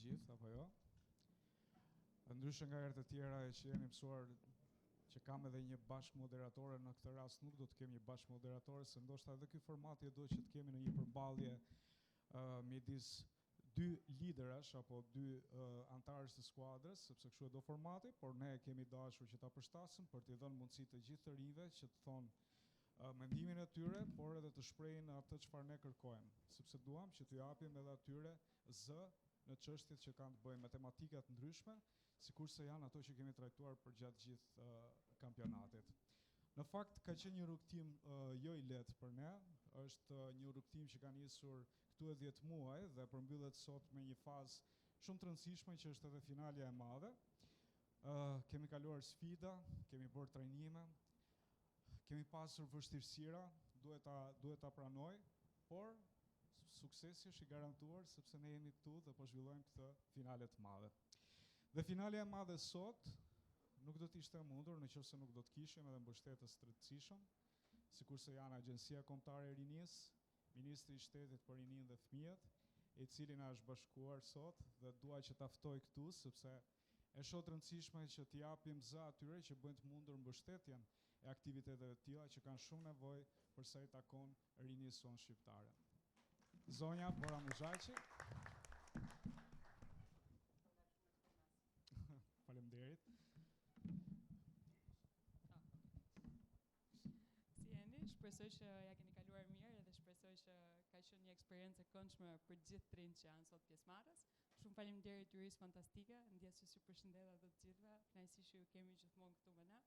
gjithë, apo jo? Ndryshe nga herët e tjera që jeni mësuar që kam edhe një bashkëmoderatore, në këtë rast nuk do të kemi një bashkëmoderatore, se ndoshta edhe ky formati do që të kemi në një përballje midis dy liderash apo dy antarësh të skuadrës, sepse kështu e do formati, por ne kemi dashur që ta përshtasim për t'i dhënë mundësi të gjithë të rinjve që të thonë mendimin e tyre, por edhe të shprehin atë çfarë ne kërkojmë, sepse duam që t'u japim edhe atyre zë në çështjet që kanë të bëjnë me tematika të ndryshme, sikurse janë ato që kemi trajtuar për gjatë gjithë kampionatit. Në fakt ka qenë një rrugtim jo i lehtë për ne, është një rrugtim që ka nisur këtu e 10 muaj dhe përmbyllet sot me një fazë shumë të rëndësishme që është edhe finalja e madhe. Kemi kaluar sfida, kemi bërë trajnime, kemi pasur vështirësira, duhet ta pranoj, por suksesi është i garantuar sepse ne jemi këtu dhe po zhvillojmë këtë finale të madhe. Dhe finalja e madhe sot nuk do të ishte e mundur nëse nuk do të kishim edhe mbështetës të rëndësishëm, sikurse janë Agjencia Kombëtare e Rinisë, Ministri i Shtetit për Rininë dhe Fëmijët, i cili na është bashkuar sot dhe dua që ta ftoj këtu sepse e shoh të rëndësishme që t'i japim zë atyre që bëjnë të mundur mbështetjen e aktiviteteve të tilla që kanë shumë nevojë për sa i takon rinisë sonë shqiptare. Zonja Bora Muzhaqi. Faleminderit. Si jeni? Shpresoj që ja keni kaluar mirë dhe shpresoj që ka qenë një eksperiencë e këndshme për gjithë trinj që janë sot pjesëmarrës. Shumë faleminderit juris fantastike, ndjes që ju përshëndet ato të gjithëve, kënaqësi që ju kemi gjithmonë këtu me ne.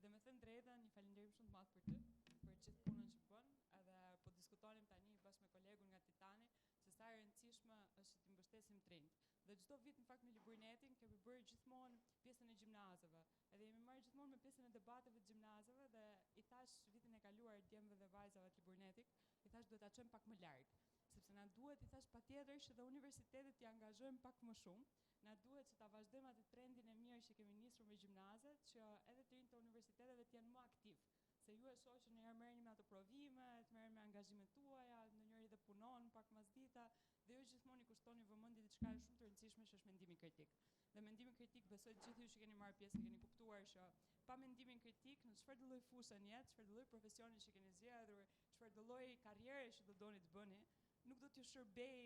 Dhe me thënë drejtën, një falënderim shumë të madh për ty, për gjithë punën që bën, edhe po diskutonim tani bashkë me kolegun nga Titani se sa e rëndësishme është të mbështesim trinjt. Dhe çdo vit në fakt me Liburnetin kemi bërë gjithmonë pjesën e gjimnazëve. Edhe jemi marrë gjithmonë me pjesën e debateve të gjimnazëve dhe i thash vitin e kaluar djemve dhe vajzave të Liburnetit, i thash duhet ta çojmë pak më larg, sepse na duhet, i thash patjetër që dhe universitetet t'i angazhojmë pak më shumë. Na duhet që ta vazhdojmë atë trendin e mirë që kemi nisur me gjimnazet, që edhe të rinjt të universiteteve të jenë më aktiv. Se ju e shoh që ndonjëherë merreni me ato provime, të merreni me angazhimet tuaja, ndonjëri dhe punon pak mas dita, dhe ju gjithmonë i kushtoni vëmendje diçka shumë të rëndësishme që është mendimi kritik. Dhe mendimi kritik besoj të gjithë ju që keni marrë pjesë keni kuptuar që pa mendimin kritik në çfarëdo lloj fushë në jetë, çfarëdo lloj profesioni që keni zgjedhur, çfarëdo lloj karriere që do doni të bëni, nuk do t'ju shërbej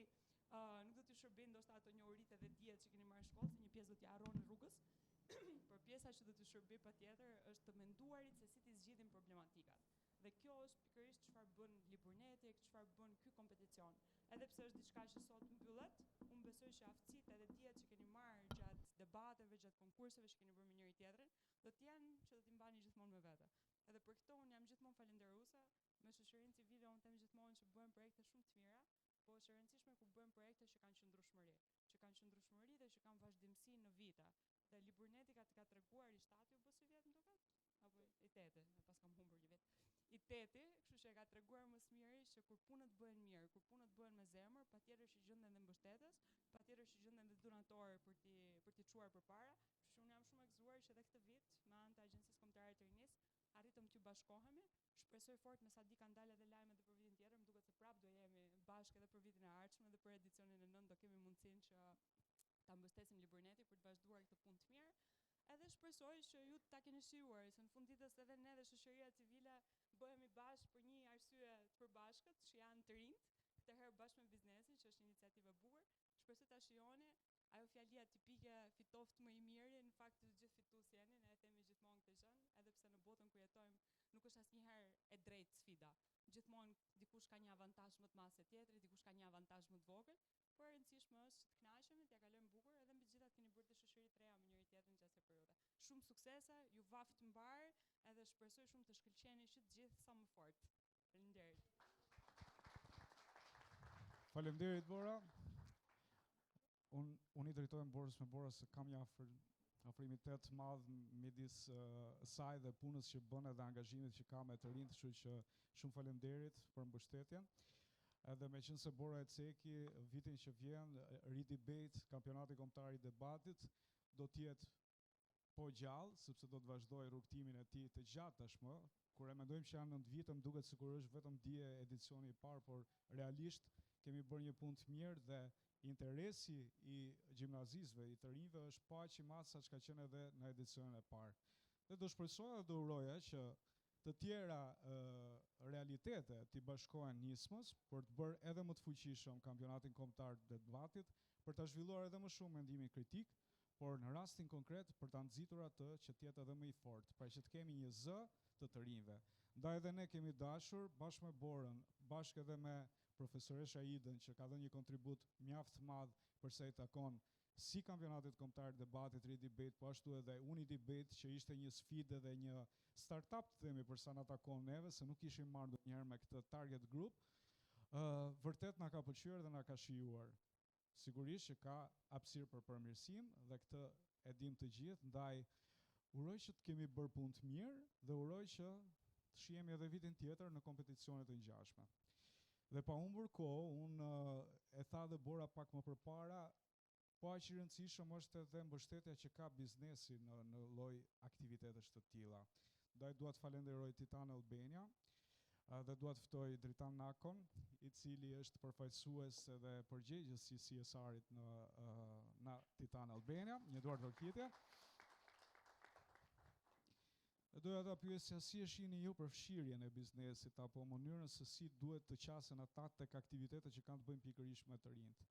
ndoshta ato njohuritë dhe dijet që keni marrë në shkollë, se një pjesë do t'ja harroni rrugës, por pjesa që do t'ju shërbej patjetër është të menduarit se si t'i zgjidhin problematikat. Dhe kjo është pikërisht çfarë bën Liburneti, çfarë bën ky kompeticion. Edhe pse është diçka që sot mbyllet, unë besoj që aftësitë edhe dijet që keni marrë gjatë debateve, gjatë konkurseve që keni bërë me njëri tjetrin, do të jenë që do t'i mbani gjithmonë me vete. Edhe për këtë unë jam gjithmonë falënderuese me shoqërinë civile, unë them gjithmonë që bëhen projekte shumë të mira, po është e rëndësishme kur bëhen projekte që kanë qëndrueshmëri, dhe që kanë vazhdimsi në vite. Dhe Liburneti ka treguar i 7 u bë si vjet më duket? Apo i 8, pas kam humbur një vit. I 8, kështu që e ka treguar më së miri që kur punët bëhen mirë, kur punët bëhen me zemër, patjetër që gjenden dhe mbështetës, patjetër që gjenden dhe donatorë për t'i çuar përpara. Kështu që unë jam shumë e gëzuar që edhe këtë vit me anë të Agjencisë Kombëtare të Rinisë arritëm t'ju bashkohemi. Shpresoj fort me sa di kanë dalë edhe lajme edhe për vitin tjetër, më duket se prapë do jemi bashkë edhe për vitin e ardhshëm edhe për edicionin e 9 do kemi mundësinë që ta mbështesim Liburneti për të vazhduar këtë punë të mirë. Edhe shpresoj që ju ta keni shijuar, se në fund ditës edhe ne dhe shoqëria civile bëhemi bashkë për një arsye të përbashkët, që janë të rinjt, këtë herë bashkë me biznesin, që është iniciativë e bukur. Shpresoj ta shijoni, ajo fjalia tipike fitoft më i miri, në fakt të gjithë fitues jeni, ne e themi gjithmonë këtë gjë, edhe pse në botën ku jetojmë nuk është asnjëherë e drejtë sfida. Gjithmonë dikush ka një avantazh më të madh se tjetri, dikush ka një avantazh më të vogël, por e rëndësishme është që të kënaqemi, t'ja kalojmë bukur, edhe mbi gjithat keni bërë të shoqëri të reja me njëri tjetrin gjatë kësaj periudhe. Shumë suksese, ju vaft mbar, edhe shpresoj shumë të shkëlqeni që të gjithë sa më fort. Faleminderit. Faleminderit Bora. Unë i drejtohem Borës me Bora se kam një afrimitet madh midis saj dhe punës që bën edhe angazhimit që ka me të rinjt, kështu që shumë faleminderit për mbështetjen. Edhe me qenë se Bora e ceki, vitin që vjen, ridebate, kampionati kombëtar i debatit, do t'jetë po gjallë, sepse do të vazhdoj rrugtimin e tij të gjatë tashmë. Kur e mendojmë që janë 9 vite, më duket sikur është vetëm dje edicioni i parë, por realisht kemi bërë një punë të mirë dhe interesi i gjimnazistëve, i të rinjve është paq i madh sa që ka qenë edhe në edicionin e parë. Dhe do shpresoja dhe do uroja që të tjera realitete t'i bashkohen nismës për të bërë edhe më të fuqishëm kampionatin kombëtar të debatit, për ta zhvilluar edhe më shumë mendimin kritik, por në rastin konkret për ta nxitur atë që të jetë edhe më i fortë, pra që të kemi një zë të rinjve. Ndaj edhe ne kemi dashur bashkë me Borën, bashkë edhe me profesoresha Idën që ka dhënë një kontribut mjaft të madh përsa i takon si kampionatit kombëtar të debatit Ri Debate, po ashtu edhe Uni Debate që ishte një sfidë dhe një startup të themi përsa na takon neve, se nuk ishim marrë ndonjëherë me këtë target group. Vërtet na ka pëlqyer dhe na ka shijuar. Sigurisht që ka hapësirë për përmirësim dhe këtë e dim të gjithë, ndaj uroj që të kemi bërë punë të mirë dhe uroj që të shihemi edhe vitin tjetër në kompeticione të ngjashme. Dhe pa humbur kohë, unë e tha dhe Bora pak më përpara, po aq i rëndësishëm është edhe mbështetja që ka biznesi në lloj aktivitetesh të tilla. Ndaj dua të falenderoj Titan Albania dhe dua të ftoj Dritan Nakon, i cili është përfaqësues edhe përgjegjës i CSR-it në Titan Albania. Një duar të orkitje. Doja ta pyesja si e shihni ju përfshirjen e biznesit apo mënyrën se si duhet të qasen ata tek aktivitetet që kanë të bëjnë pikërisht me të rinjt.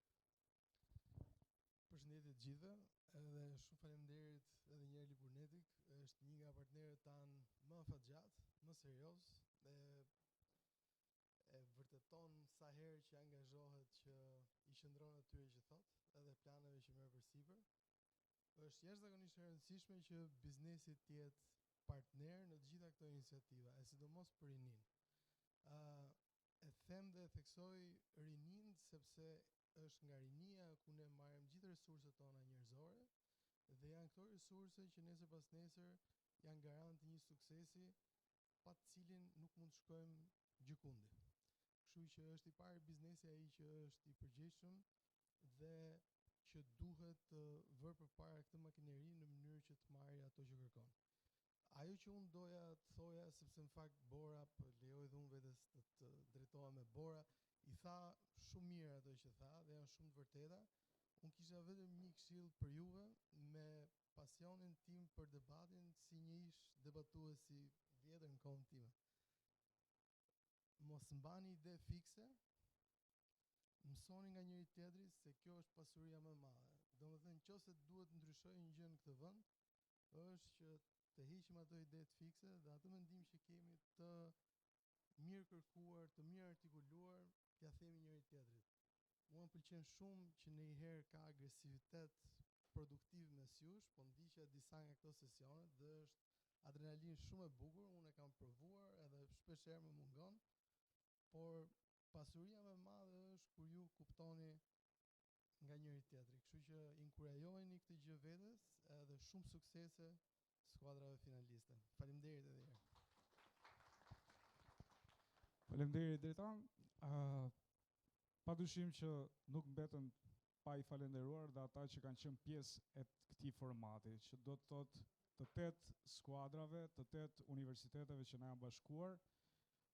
Përshëndetje të gjithëve, edhe shumë faleminderit edhe një herë Liburnetik, është një nga partnerët tanë më afatgjat, më serioz dhe e vërteton sa herë që angazhohet që i qëndron atyre që thot, edhe planeve që merr përsipër. Është jashtëzakonisht e rëndësishme që biznesi të jetë partner në të gjitha këto iniciativa, e sidomos për rinin. E them dhe e theksoj rinin sepse është nga rinia ku ne marrim gjithë resurset tona njerëzore dhe janë këto resurse që nesër pas nesër janë garant të një suksesi pa të cilin nuk mund të shkojmë gjykundi. Kështu që është i pari biznesi ai që është i përgjegjshëm dhe që duhet të vërë përpara këtë makineri në mënyrë që të marrë ato që kërkon. Ajo që unë doja të thoja, sepse në fakt Bora, për lejoj dhe unë vetes të drejtoha me Bora, i tha shumë mirë ato që tha dhe janë shumë të vërteta. Unë kisha vetëm një këshill për juve me pasionin tim për debatin si një ish debatuesi vjetër në kohën time. Mos mbani ide fikse, mësoni nga njëri tjetri se kjo është pasuria më e madhe. Domethënë nëse duhet të ndryshojë një gjë në këtë vend, është që të heqim ato ide të fikse dhe atë mendim që kemi të mirë kërkuar, të mirë artikuluar, t'ia themi njëri tjetrit. Mua më pëlqen shumë që ndonjëherë ka agresivitet produktiv mes jush, po ndiqja disa nga këto sesione dhe është adrenalin shumë e bukur, unë e kam provuar edhe shpesh herë më mungon, por pasuria më e madhe është kur ju kuptoni nga njëri tjetri. Kështu që inkurajojeni këtë gjë vetes edhe shumë suksese skuadrave finaliste. Faleminderit edhe herë. Faleminderit Dritan. Padyshim që nuk mbetën pa i falenderuar dhe ata që kanë qenë pjesë e këtij formati, që do të thotë të 8 skuadrave, të 8 universiteteve që na janë bashkuar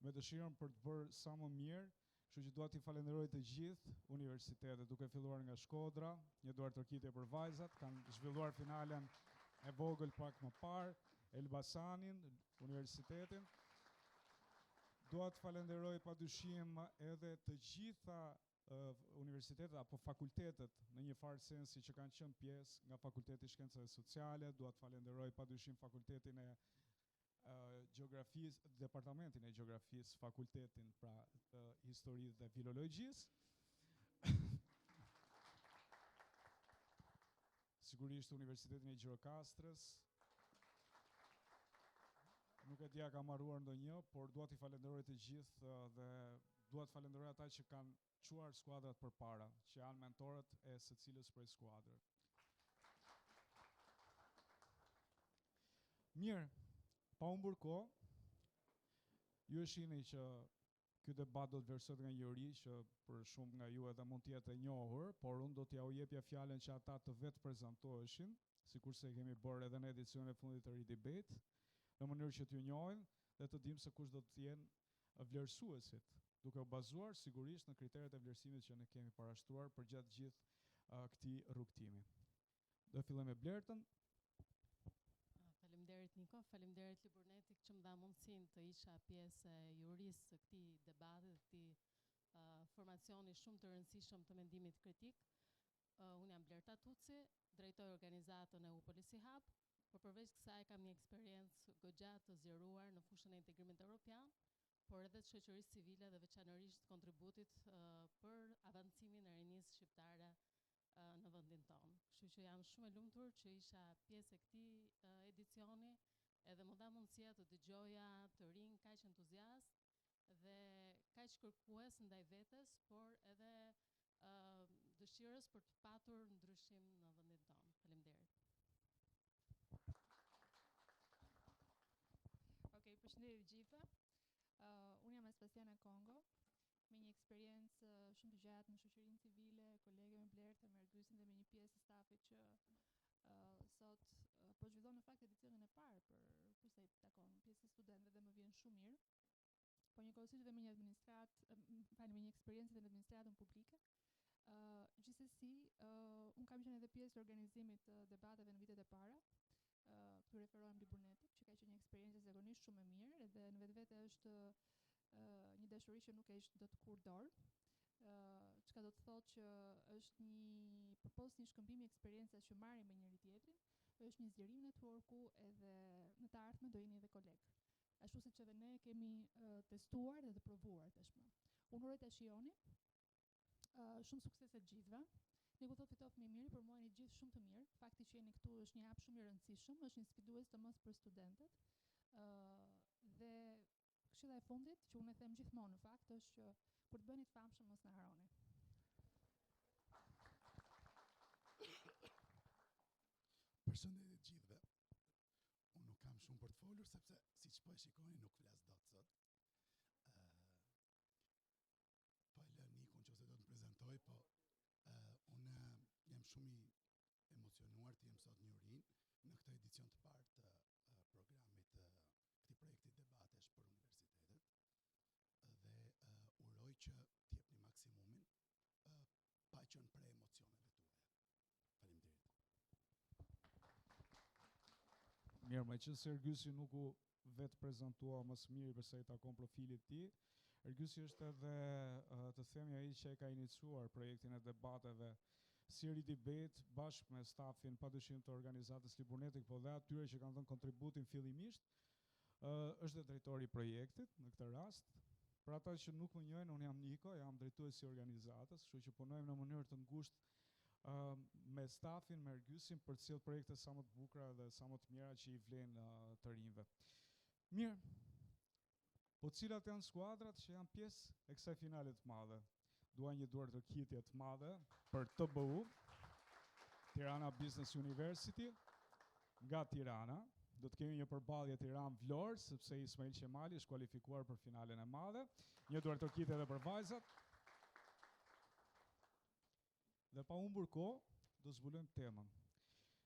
me dëshirën për të bërë sa më mirë. Kështu që dua t'i falenderoj të gjithë universitetet, duke filluar nga Shkodra, një duar tërkitje për vajzat, kanë zhvilluar finalen e vogël pak më parë, Elbasanin, universitetin. Dua të falenderoj padyshim edhe të gjitha universitetet apo fakultetet në një farë sensi që kanë qenë pjesë nga Fakulteti i Shkencave Sociale. Dua të falenderoj padyshim Fakultetin e Gjeografisë, Departamentin e Gjeografisë, Fakultetin pra të Historisë dhe Filologjisë. Sigurisht Universitetin e Gjirokastrës. Nuk e di a kam harruar ndonjë, por dua t'i falenderoj të gjithë dhe dua të falenderoj ata që kanë çuar skuadrat përpara, që janë mentorët e secilës prej skuadrës. Mirë, pa humbur kohë, ju e shihni që ky debat do të vlerësohet nga një juri që për shumë nga ju edhe mund të jetë e njohur, por unë do t'ja u jepja fjalën që ata të vetë prezantoheshin, sikurse e kemi bërë edhe në edicionin e fundit të Ri Debate, në mënyrë që t'ju njohin dhe të dimë se kush do të jenë vlerësuesit duke u bazuar sigurisht në kriteret e vlerësimit që ne kemi parashtruar për gjatë gjithë këtij rrugtimi. Do filloj me Blertën. Faleminderit Niko, faleminderit Liburnetit që më dha mundësinë të isha pjesë e jurisë së këtij debati, këtij formacioni shumë të rëndësishëm të mendimit kritik. Unë jam Blerta Tuci, drejtoj organizatën e Policy Hub, por përveç kësaj kam një eksperiencë goxha të zgjeruar në fushën e integrimit evropian, por edhe të shoqërisë civile dhe veçanërisht kontributit për avancimin e rinisë shqiptare në vendin tonë. Kështu që jam shumë e lumtur që isha pjesë e këtij edicioni, edhe më dha mundësia të dëgjoja të rinj kaq entuziast dhe kaq kërkues ndaj vetes, por edhe dëshirës për të patur ndryshim në vendin tonë. Faleminderit. Okej, përshëndetje të gjithëve. Unë jam Espasiana Kongo, me një eksperiencë shumë të gjatë në shoqërinë civile, kolege me Blerta, me Ergysin dhe me një pjesë të stafit që sot po zhvillon në fakt edicionin e parë për sa i takon pjesës së studentëve dhe më vjen shumë mirë. Po njëkohësisht dhe me një me një eksperiencë dhe në administratën publike. Gjithsesi, unë kam qenë edhe pjesë të organizimit të debateve në vitet e para. Këtu referohem Liburnetit, që ka qenë një eksperiencë zakonisht shumë e mirë, edhe në vetvete është një dashuri që nuk e ish dot kur dorë. Çka do të thotë që është një përpos një shkëmbimi eksperiencës që marrim me njëri tjetrin, është një zgjerim networku edhe në të ardhmen do jeni edhe kolegë. Ashtu siç edhe ne kemi testuar dhe të provuar tashmë. Unë uroj ta shijoni. Shumë sukses të gjithëve. Ne ku thotë fitoft më mirë, por mua jeni gjithë shumë të mirë. Fakti që jeni këtu është një hap shumë i rëndësishëm, është një sfidues të mos për studentët. Dhe këshilla e fundit që unë e them gjithmonë në fakt është që kur të bëni të famshëm mos na harroni. Përshëndetje të gjithëve. Unë nuk kam shumë për të folur sepse siç po e shikoni nuk flas dot sot. Po e lë Nikun që do të prezantoj, po unë jam shumë i emocionuar të jem sot një urin në këtë edicion të parë të programit këtij projekti debatesh për universitetet dhe uroj që t'jepni maksimumin pa qenë pre emocioneve tuaja. Faleminderit. Mirë, me që se Ergysi nuk u vetë prezentua më së miri përsa i takon profilit ti, Ergysi është edhe të themi ai që e ka iniciuar projektin e debateve Siri Debate bashkë me stafin padyshim të organizatës Liburnetit, po dhe atyre që kanë dhënë kontributin fillimisht, është dhe drejtori i projektit në këtë rast. Për ata që nuk më njohin, unë jam Niko, jam drejtuesi i organizatës, kështu që punojmë në mënyrë të ngushtë me stafin, me Ergysin për të sjellë projekte sa më të bukura dhe sa më të mira që i vlen të rinjve. Mirë. Po cilat janë skuadrat që janë pjesë e kësaj finale të madhe? Dua një duartërkitje të madhe për TBU, Tirana Business University, nga Tirana. Do të kemi një përballje Tiranë-Vlorë, sepse Ismail Qemali është kualifikuar për finalen e madhe. Një duartërkitje edhe për vajzat. Dhe pa humbur kohë, do zbulojmë temën.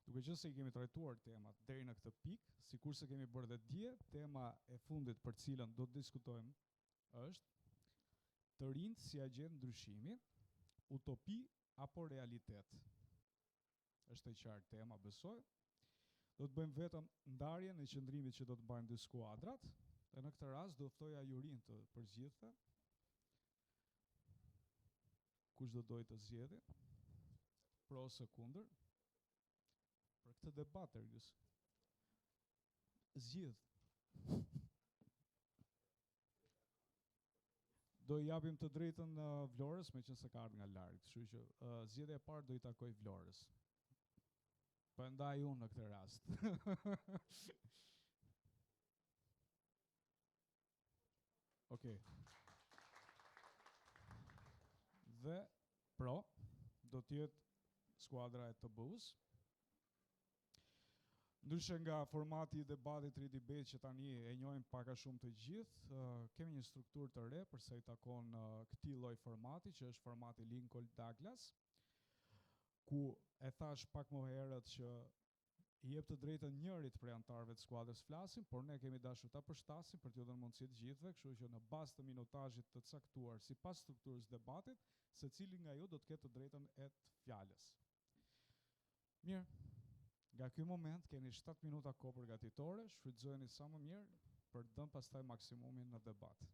Duke qenë se i kemi trajtuar temat deri në këtë pikë, sikurse kemi bërë dhe dje, tema e fundit për cilën do të diskutojmë është të rinjt si agent ndryshimi, utopi apo realitet. Është e qartë tema, besoj. Do të bëjmë vetëm ndarjen e qëndrimit që do të bëjmë dy skuadrat, dhe në këtë rast do ftoja jurin të përgjithë. Kush do dojë të zgjedhë? Pro ose kundër? Për këtë debat, Ergys. Zgjidh. Do i japim të drejtën Vlorës, meqense ka ardhur nga larg, kështu që zgjedhja e parë do i takoj Vlorës. Po ndaj unë në këtë rast. Okej. Dhe pro do të jetë skuadra e TBU-s. Ndryshe nga formati i debatit Ridebate që tani e njohim pak a shumë të gjithë, kemi një strukturë të re për sa i takon këtij lloj formati, që është formati Lincoln Douglas, ku e thash pak më herët që I jep të drejtën njërit prej anëtarëve të skuadrës flasin, por ne kemi dashur ta përshtasim për t'ju dhënë mundësi të gjithëve, kështu që në bazë të minutazhit të caktuar sipas strukturës debatit, secili nga ju do të ketë të drejtën e të fjalës. Mirë. Nga ky moment keni 7 minuta kohë përgatitore, shfrytëzojeni sa më mirë për të dhënë pastaj maksimumin në debat.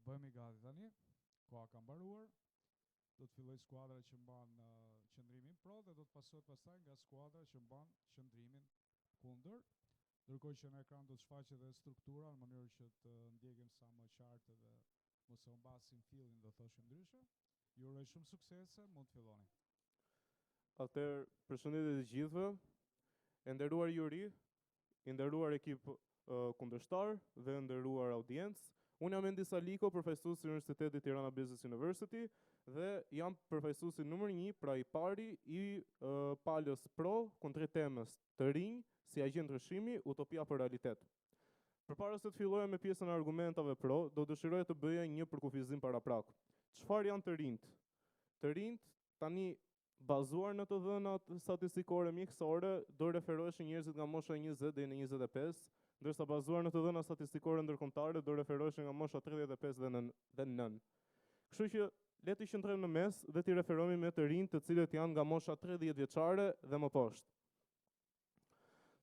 bëhemi gati tani. Koha ka mbaruar. Do të filloj skuadra që mban qëndrimin pro dhe do të pasohet pastaj nga skuadra që mban qëndrimin kundër. Ndërkohë që në ekran do të shfaqet edhe struktura në mënyrë që të ndjekim sa më qartë dhe mos e humbasim fillin, do thoshim ndryshe. Ju uroj shumë suksese, mund të filloni. Atëherë, përshëndetje të gjithëve, e nderuar juri, i nderuar ekip kundërshtar dhe nderuar audiencë. Unë jam Endi Saliko, përfaqësues i Universitetit Tirana Business University dhe jam përfaqësuesi numër 1, pra i pari i palës pro kundër temës të rinj si agent ndryshimi, utopia për realitet. Përpara se të filloja me pjesën e argumentave pro, do dëshiroja të bëja një përkufizim paraprak. Çfarë janë të rinjt? Të rinjt tani bazuar në të dhënat statistikore mjekësore, do referoheshin njerëzit nga mosha 20 deri në 25, ndërsa bazuar në të dhënat statistikore ndërkombëtare do referoheshin nga mosha 35 dhe nën. Kështu që le të qëndrojmë në mes dhe t'i referohemi me të rinjt të cilët janë nga mosha 30 vjeçare dhe më poshtë.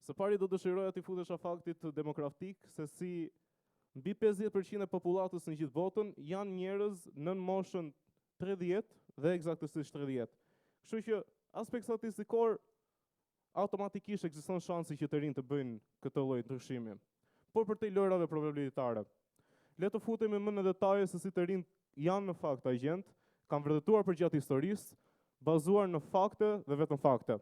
Së pari do dëshiroja t'i futesha faktit demografik se si mbi 50% e popullatës në gjithë botën janë njerëz nën moshën 30 dhe eksaktësisht 30. Kështu që aspekt statistikor automatikisht ekziston shansi që të rinjt të bëjnë këtë lloj ndryshimi. Por për të lojrave probabilitare, le të futemi më në detaje se si të rinjt janë në fakt agent, kanë vërtetuar përgjatë historisë, bazuar në fakte dhe vetëm fakte.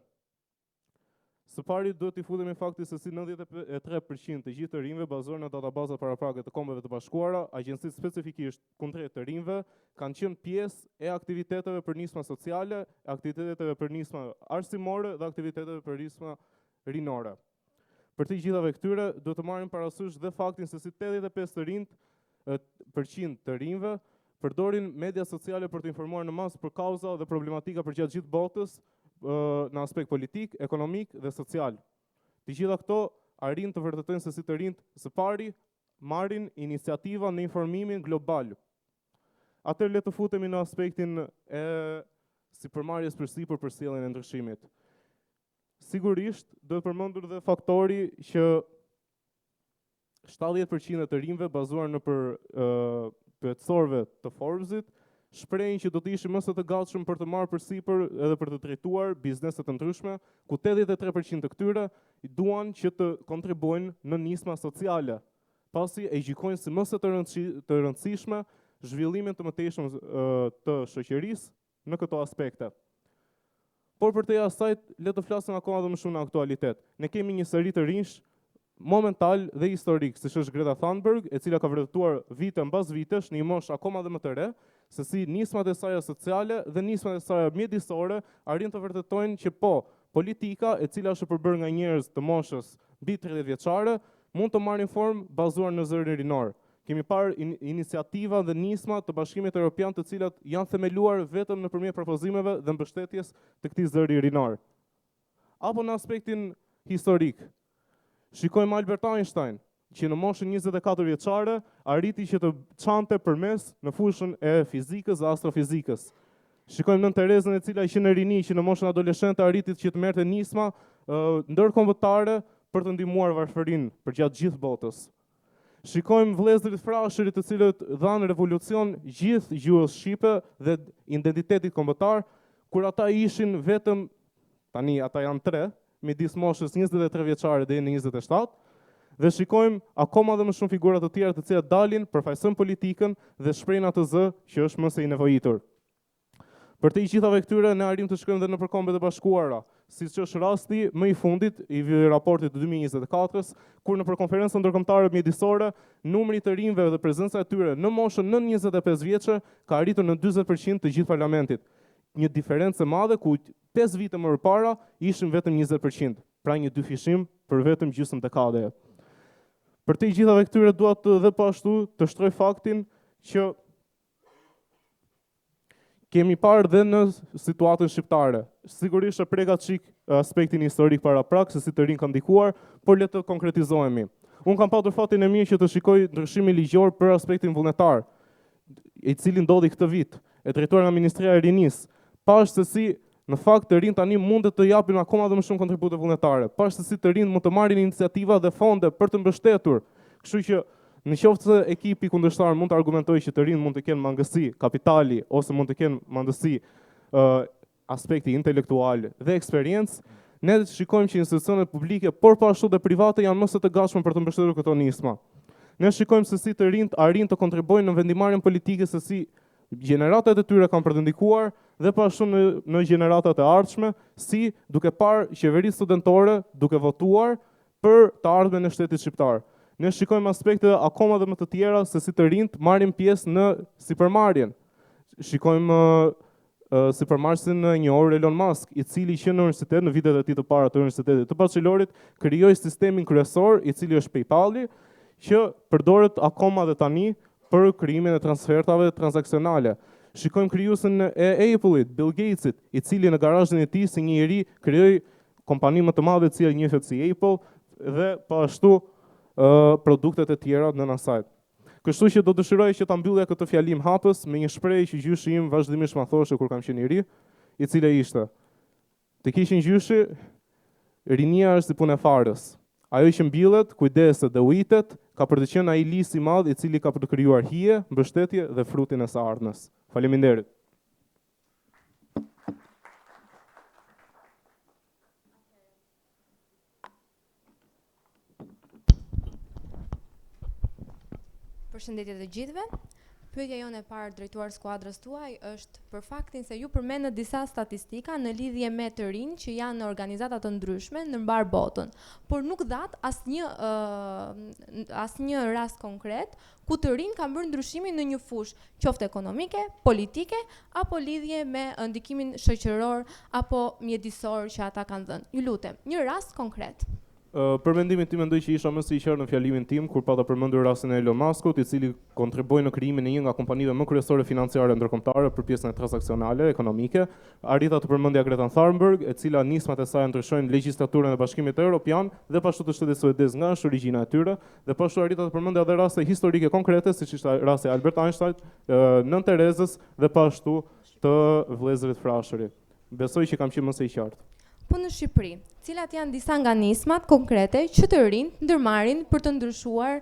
Së pari duhet t'i futemi fakti se si 93% të gjithë të rinjve bazuar në databazat paraprake të Kombeve të Bashkuara, agjencitë specifikisht kundrejt të rinjve, kanë qenë pjesë e aktiviteteve për nisma sociale, aktiviteteve për nisma arsimore dhe aktiviteteve për nisma rinore. Për të gjithave këtyre, duhet të marrim parasysh dhe faktin se si 85% të rinjve përdorin media sociale për të informuar në masë për kauza dhe problematika përgjatë gjithë botës, në aspekt politik, ekonomik dhe social. Të gjitha këto arrin të vërtetojnë se si të rinjt së pari marrin iniciativa në informimin global. Atëherë le të futemi në aspektin e sipërmarrjes përsipër për sjelljen e ndryshimit. Sigurisht do të përmendur dhe faktori që 70% të rinjve bazuar në pyetësorëve të Forbesit shprehin që do të ishin më së të gatshëm për të marrë përsipër edhe për të drejtuar biznese të ndryshme, ku 83% të këtyre duan që të kontribuojnë në nisma sociale, pasi e gjykojnë si më së të rëndësishme zhvillimin të mëtejshëm të shoqërisë në këto aspekte. Por për te asaj, le të flasim akoma dhe më shumë në aktualitet. Ne kemi një seri të rinjsh momental dhe historik, siç është Greta Thunberg, e cila ka vërtetuar vite mbas vitesh në një moshë akoma dhe më të re, se si nismat e saj sociale dhe nismat e saj mjedisore arrin të vërtetojnë që po, politika e cila është përbërë nga njerëz të moshës mbi 30 vjeçare mund të marrin formë bazuar në zërin rinor. Kemi parë iniciativa dhe nisma të Bashkimit Evropian të cilat janë themeluar vetëm nëpërmjet propozimeve dhe mbështetjes të këtij zëri rinor. Apo në aspektin historik, shikojmë Albert Einstein, që në moshën 24 vjeçare arriti që të çante përmes në fushën e fizikës dhe astrofizikës. Shikojmë Nën Terezën, e cila që në rini, që në moshën adoleshente arriti që të merrte nisma ndërkombëtare për të ndihmuar varfërinë përgjatë gjithë botës. Shikojmë vëllezërit Frashërit, të cilët dhanë revolucion gjithë gjuhës shqipe dhe identitetit kombëtar, kur ata ishin vetëm, tani ata janë 3, midis moshës 23 vjeçare deri në 27, dhe shikojmë akoma dhe më shumë figura të tjera të cilat dalin, përfaqësojnë politikën dhe shprehin atë zë që është më së i nevojitur. Për të gjithave këtyre ne arrim të shkojmë dhe në Kombet e Bashkuara, siç është rasti më i fundit i raportit të 2024-s, kur në konferencën ndërkombëtare mjedisore, numri të rinjve dhe prezenca e tyre në moshën nën 25 vjeçë ka arritur në 40% të gjithë parlamentit. Një diferencë e madhe ku 5 vite më parë ishin vetëm 20%, pra një dyfishim për vetëm gjysmë dekade. Për të gjithave këtyre dua të dhe po ashtu të shtroj faktin që kemi parë dhe në situatën shqiptare. Sigurisht e pregat çik aspektin historik paraprak se si të rinj kanë ndikuar, por le të konkretizohemi. Unë kam patur fatin e mirë që të shikoj ndryshimin ligjor për aspektin vullnetar, i cili ndodhi këtë vit, e drejtuar nga Ministria e Rinisë. Pash se si në fakt të rinj tani mundet të japin akoma dhe më shumë kontribute vullnetare. Pash se si të rinj mund të marrin iniciativa dhe fonde për të mbështetur. Kështu që Në qoftë se ekipi kundërshtar mund të argumentojë që të rinj mund të kenë mangësi kapitali ose mund të kenë mangësi aspekti intelektual dhe eksperiencë, ne shikojmë që institucionet publike, por po ashtu dhe private janë më së të gatshme për të mbështetur këto nisma. Ne shikojmë se si të rinjt arrin të kontribuojnë në vendimarrjen politike, se si gjeneratat e tyre kanë për të ndikuar dhe po ashtu në gjeneratat e ardhshme, si duke parë qeveritë studentore duke votuar për të ardhmen e shtetit shqiptar. Ne shikojmë aspekte akoma dhe më të tjera se si të rinjt marrin pjesë në sipërmarrjen. Shikojmë sipërmarrësin njohur Elon Musk, i cili që në universitet, në vitet e tij të para të Universitetit të Bachellorit, krijoi sistemin kryesor, i cili është PayPal-i, që përdoret akoma dhe tani për krijimin e transfertave transaksionale. Shikojmë krijuesin e Apple-it, Bill Gatesit, i cili në garazhin e tij si një njerëz krijoi kompani më të madhe e cila njihet si Apple dhe po ashtu produktet e tjera nën asaj. Kështu që do dëshiroj që ta mbyllja këtë fjalim hapës me një shprehje që gjyshi im vazhdimisht ma thoshte kur kam qenë i ri, i cila ishte: të kishin gjyshi, rinia është si punë e farës. Ajo që mbillet, kujdeset dhe ujitet, ka për të qenë ai lis i madh i cili ka për të krijuar hije, mbështetje dhe frutin e së ardhmes. Faleminderit. Përshëndetje të gjithëve. Pyetja jone e parë drejtuar skuadrës tuaj është për faktin se ju përmendët disa statistika në lidhje me të rinj që janë në organizata të ndryshme në mbar botën, por nuk dhat asnjë rast konkret ku të rinj kanë bërë ndryshimin në një fushë, qoftë ekonomike, politike apo lidhje me ndikimin shoqëror apo mjedisor që ata kanë dhënë. Ju lutem, një rast konkret. Për mendimin tim mendoj që isha më së i qartë në fjalimin tim kur pata përmendur rastin e Elon Muskut, i cili kontriboi në krijimin e një nga kompanive më kryesore financiare ndërkombëtare për pjesën e transaksionale ekonomike. Arrita të përmendja Greta Thunberg, e cila nismat e saj ndryshojnë legjislaturën e Bashkimit Evropian dhe pashtu të shtetit suedez nga është origjina e tyre, dhe pashtu arrita të përmendja edhe raste historike konkrete, siç ishte rasti i Albert Einstein, Nën Terezës dhe pashtu të vëllezërit Frashëri. Besoj që kam qenë më së i qartë. Po në Shqipëri, cilat janë disa nga nismat konkrete që të rinjt ndërmarrin për të ndryshuar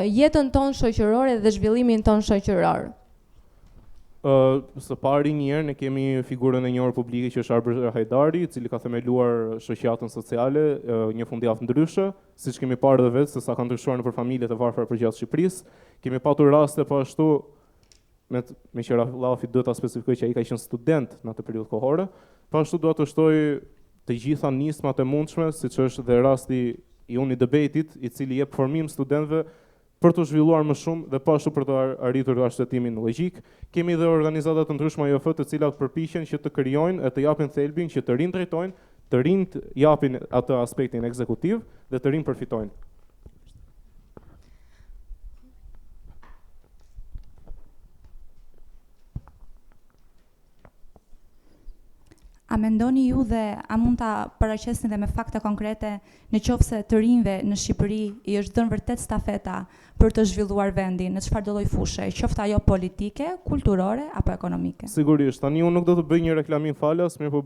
jetën tonë shoqërore dhe zhvillimin tonë shoqëror? Së pari njëherë ne kemi figurën e njohur publike që është Arber Hajdari, i cili ka themeluar shoqatën sociale një fundjavë ndryshe, siç kemi parë edhe vetë se sa ka ndryshuar nëpër familjet e varfëra përgjatë Shqipërisë. Kemi patur raste po ashtu me që Rafi duhet ta specifikoj që ai ka qenë student në atë periudhë kohore. Po ashtu dua të shtoj të gjitha nismat e mundshme, siç është dhe rasti i Uni Debatit, i cili jep formim studentëve për të zhvilluar më shumë dhe po ashtu për të arritur arsyetimin logjik. Kemi dhe organizata të ndryshme AJF të cilat përpiqen që të krijojnë e të japin thelbin që të rinj drejtojnë, të rinj japin atë aspektin ekzekutiv dhe të rinj përfitojnë. A mendoni ju dhe a mund ta paraqesni dhe me fakte konkrete në qoftë se të rinjve në Shqipëri i është dhënë vërtet stafeta për të zhvilluar vendin në çfarëdo lloj fushë, qoftë ajo politike, kulturore apo ekonomike? Sigurisht, tani unë nuk do të bëj një reklamim falas, mirë po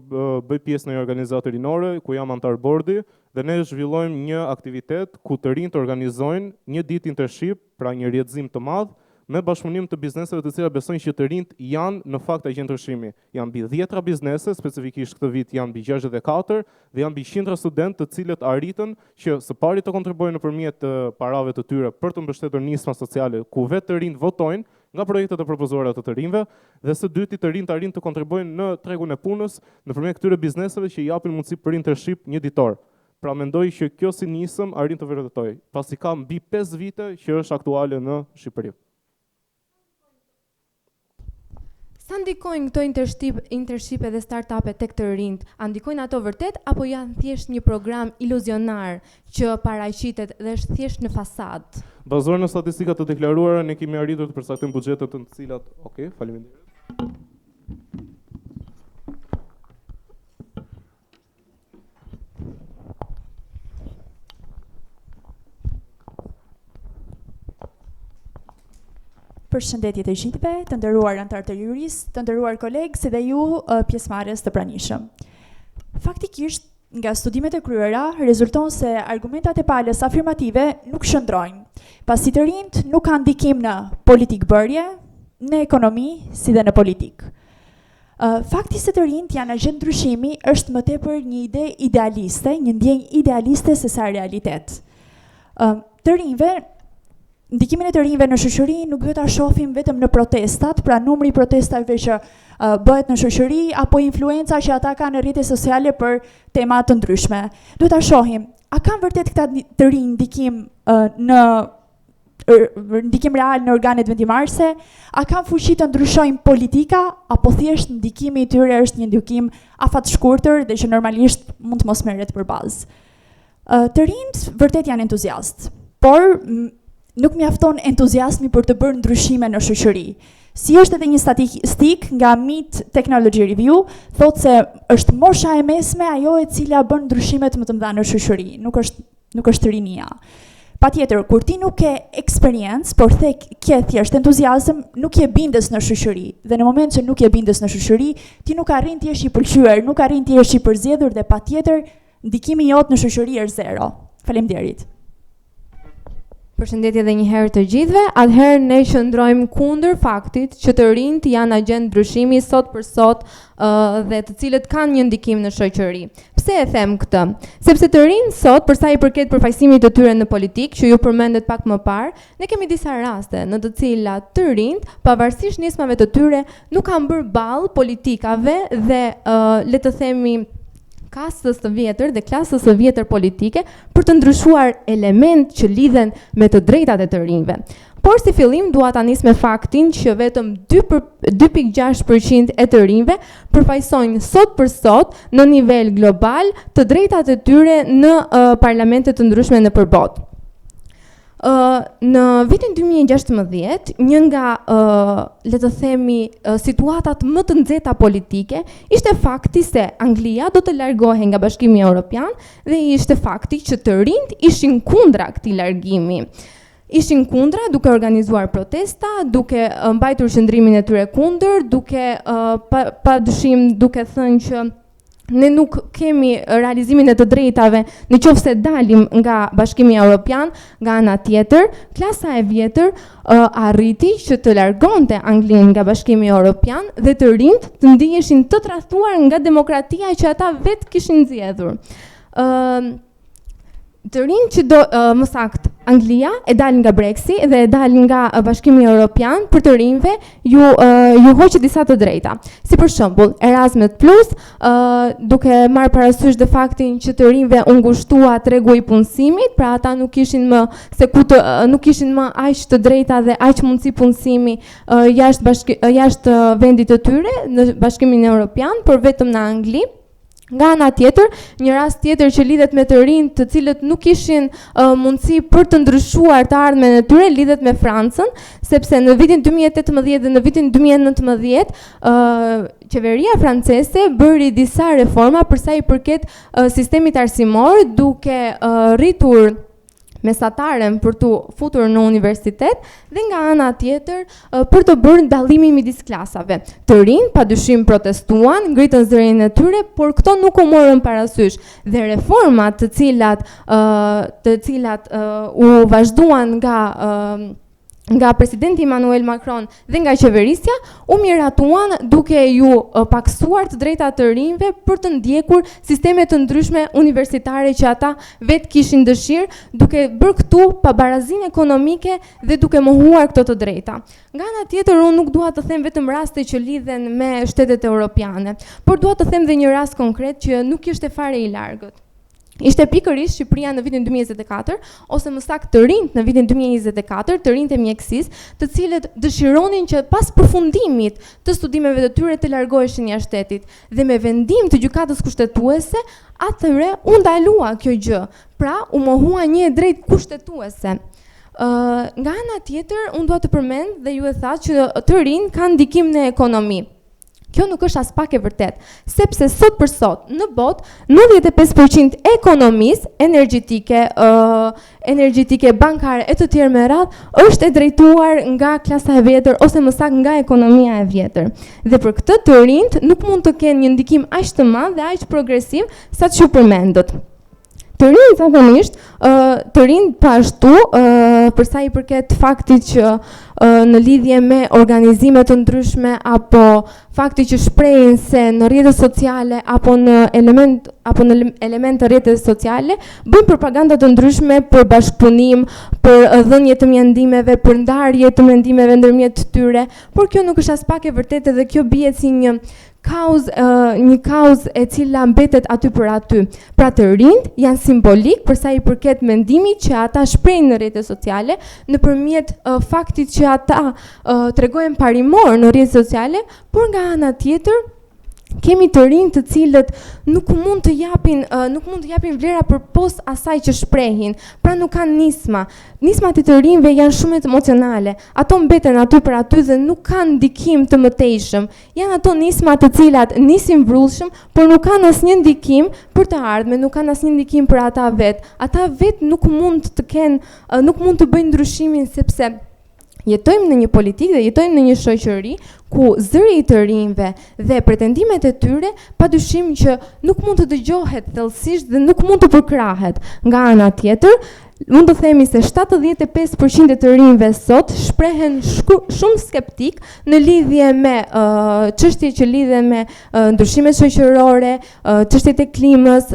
bëj pjesë në një organizatë rinore ku jam antar bordi dhe ne zhvillojmë një aktivitet ku të rinjt organizojnë një ditë internship, pra një rrjedhim të madh me bashkëpunim të bizneseve të cilat besojnë që të rinjt janë në fakt agent ndryshimi. Janë mbi 10 biznese, specifikisht këtë vit janë mbi 64 dhe janë mbi 100 studentë të cilët arritën që së pari të kontribuojnë nëpërmjet parave të tyre për të mbështetur nisma sociale ku vetë të rinjt votojnë nga projektet e propozuara të rinjve, dhe së dyti të rinjt arrin të kontribuojnë në tregun e punës nëpërmjet këtyre bizneseve që i japin mundësi për internship një ditor. Pra mendoj që kjo si nisëm arrin të vërtetoj, pasi ka mbi 5 vite që është aktuale në Shqipëri. Sa ndikojnë këto internship dhe startupe tek të rinjt? A ndikojnë ato vërtet apo janë thjesht një program iluzionar që paraqitet dhe është thjesht në fasadë? Bazuar në statistikat të deklaruara, ne kemi arritur të përcaktojmë buxhetet të cilat, faleminderit. Përshëndetje të gjithëve, të nderuar anëtar të juris, të nderuar kolegë, si dhe ju pjesëmarrës të pranishëm. Faktikisht, nga studimet e kryera, rezulton se argumentat e palës afirmative nuk shëndrojnë, pasi të rinjt nuk kanë ndikim në politikë bërje, në ekonomi, si dhe në politikë. Fakti se të rinjt janë agent ndryshimi është më tepër një ide idealiste, një ndjenjë idealiste se sa realitet. Të rinjve, ndikimin e të rinjve në shoqëri nuk duhet ta shohim vetëm në protestat, pra numri i protestave që bëhet në shoqëri apo influenca që ata kanë në rrjetet sociale për tema të ndryshme. Duhet ta shohim, a kanë vërtet këta të rinj ndikim në ndikim real në organet vendimarrëse, a kanë fuqi të ndryshojnë politika, apo thjesht ndikimi i tyre është një ndikim afat shkurtër dhe që normalisht mund të mos merret për bazë. Të rinjt vërtet janë entuziast, por nuk mjafton entuziasmi për të bërë ndryshime në shoqëri. Si është edhe një statistik nga Meet Technology Review, thotë se është mosha e mesme ajo e cila bën ndryshimet më të mëdha në shoqëri, nuk është rinia. Patjetër, kur ti nuk ke eksperiencë, por ke thjesht entuziazëm, nuk je bindes në shoqëri. Dhe në moment që nuk je bindes në shoqëri, ti nuk arrin të jesh i pëlqyer, nuk arrin të jesh i përzgjedhur dhe patjetër ndikimi jot në shoqëri është zero. Faleminderit. Përshëndetje edhe një herë të gjithëve. Atëherë ne qëndrojmë kundër faktit që të rinjt janë agent ndryshimi sot për sot dhe të cilët kanë një ndikim në shoqëri. Pse e them këtë? Sepse të rinjt sot, për sa i përket përfaqësimit të tyre në politikë, që ju përmendet pak më parë, ne kemi disa raste në të cilat të rinjt, pavarësisht nismave të tyre, nuk kanë bërë ballë politikave dhe le të themi kastës të vjetër dhe klasës së vjetër politike për të ndryshuar element që lidhen me të drejtat e të rinjve. Por si fillim dua ta nis me faktin që vetëm 2.6% e të rinjve përfaqësojnë sot për sot në nivel global të drejtat e tyre në parlamente të ndryshme në përbot. Në vitin 2016, një nga, le të themi, situatat më të nxehta politike, ishte fakti se Anglia do të largohej nga Bashkimi Evropian dhe ishte fakti që të rinjt ishin kundra këtij largimi. Ishin kundra duke organizuar protesta, duke mbajtur qëndrimin e tyre kundër, duke padyshim duke thënë që ne nuk kemi realizimin e të drejtave në qoftë se dalim nga Bashkimi Evropian. Nga ana tjetër, klasa e vjetër arriti që të largonte Anglinë nga Bashkimi Evropian dhe të rinjt të ndiheshin të tradhtuar nga demokratia që ata vetë kishin zgjedhur. Të rinjt që më saktë, Anglia e dal nga Brexit dhe e dal nga Bashkimi Evropian, për të rinjve ju hoqet disa të drejta. Si për shembull, Erasmus Plus, duke marrë parasysh dhe faktin që të rinjve u ngushtua tregu i punësimit, pra ata nuk kishin më aq të drejta dhe aq mundësi punësimi jashtë vendit të tyre në Bashkimin Evropian, por vetëm në Angli. Nga ana tjetër, një rast tjetër që lidhet me të rinjt të cilët nuk kishin mundësi për të ndryshuar të ardhmen e tyre lidhet me Francën, sepse në vitin 2018 dhe në vitin 2019 qeveria franceze bëri disa reforma për sa i përket sistemit arsimor, duke rritur mesataren për të futur në universitet dhe nga ana tjetër për të bërë dallimin midis klasave. Të rinjt padyshim protestuan, ngritën zërin e tyre, por këto nuk u morën parasysh dhe reformat të cilat u vazhduan nga presidenti Emmanuel Macron dhe nga qeverisja u miratuan duke ju paksuar të drejtat të rinjve për të ndjekur sisteme të ndryshme universitare që ata vetë kishin dëshirë, duke bërë këtu pabarazinë ekonomike dhe duke mohuar këto të drejta. Nga ana tjetër, unë nuk dua të them vetëm raste që lidhen me shtetet europiane, por dua të them dhe një rast konkret që nuk ishte fare i largët. Ishte pikërisht Shqipëria në vitin 2024, ose më saktë të rinjt në vitin 2024, të rinjt e mjekësisë, të cilët dëshironin që pas përfundimit të studimeve të tyre të largoheshin jashtë shtetit. Dhe me vendim të gjykatës kushtetuese, atëre u ndalua kjo gjë. Pra, u mohua një e drejtë kushtetuese. Nga ana tjetër, unë dua të përmend dhe ju e tha që të rinjt kanë ndikim në ekonomi. kjo nuk është as pak e vërtet, sepse sot për sot në botë 95% ekonomisë energjetike, bankare e të tjerë me radhë është e drejtuar nga klasa e vjetër ose më saktë nga ekonomia e vjetër. Dhe për këtë të rinjt nuk mund të kenë një ndikim aq të madh dhe aq progresiv sa që përmendët. Të rinjt zakonisht, të rinjt pashtu, për sa i përket faktit që në lidhje me organizime të ndryshme apo fakti që shprehin se në rrjetet sociale apo në element të rrjeteve sociale bëjnë propaganda të ndryshme për bashkëpunim, për dhënje të mendimeve, për ndarje të mendimeve ndërmjet tyre, por kjo nuk është as pak e vërtetë dhe kjo bie si një kauzë e cila mbetet aty për aty. Pra të rinjt janë simbolik për sa i përket mendimit që ata shprehin në rrjetet sociale nëpërmjet faktit që ata tregojnë parimor në rrjetet sociale, por nga ana tjetër kemi të rinj të cilët nuk mund të japin vlera përpos asaj që shprehin, pra nuk kanë nisma. Nismat e të rinjve janë shumë emocionale. Ato mbeten aty për aty dhe nuk kanë ndikim të mëtejshëm. Janë ato nisma të cilat nisin vrullshëm, por nuk kanë asnjë ndikim për të ardhmen, nuk kanë asnjë ndikim për ata vetë. Ata vetë nuk mund të bëjnë ndryshimin sepse jetojmë në një politikë dhe jetojmë në një shoqëri ku zëri i të rinjve dhe pretendimet e tyre padyshim që nuk mund të dëgjohet thellësisht dhe nuk mund të përkrahet. Nga ana tjetër, mund të themi se 75% e të rinjve sot shprehen shumë skeptik në lidhje me çështje që lidhen me ndryshimet shoqërore, çështjet e klimës,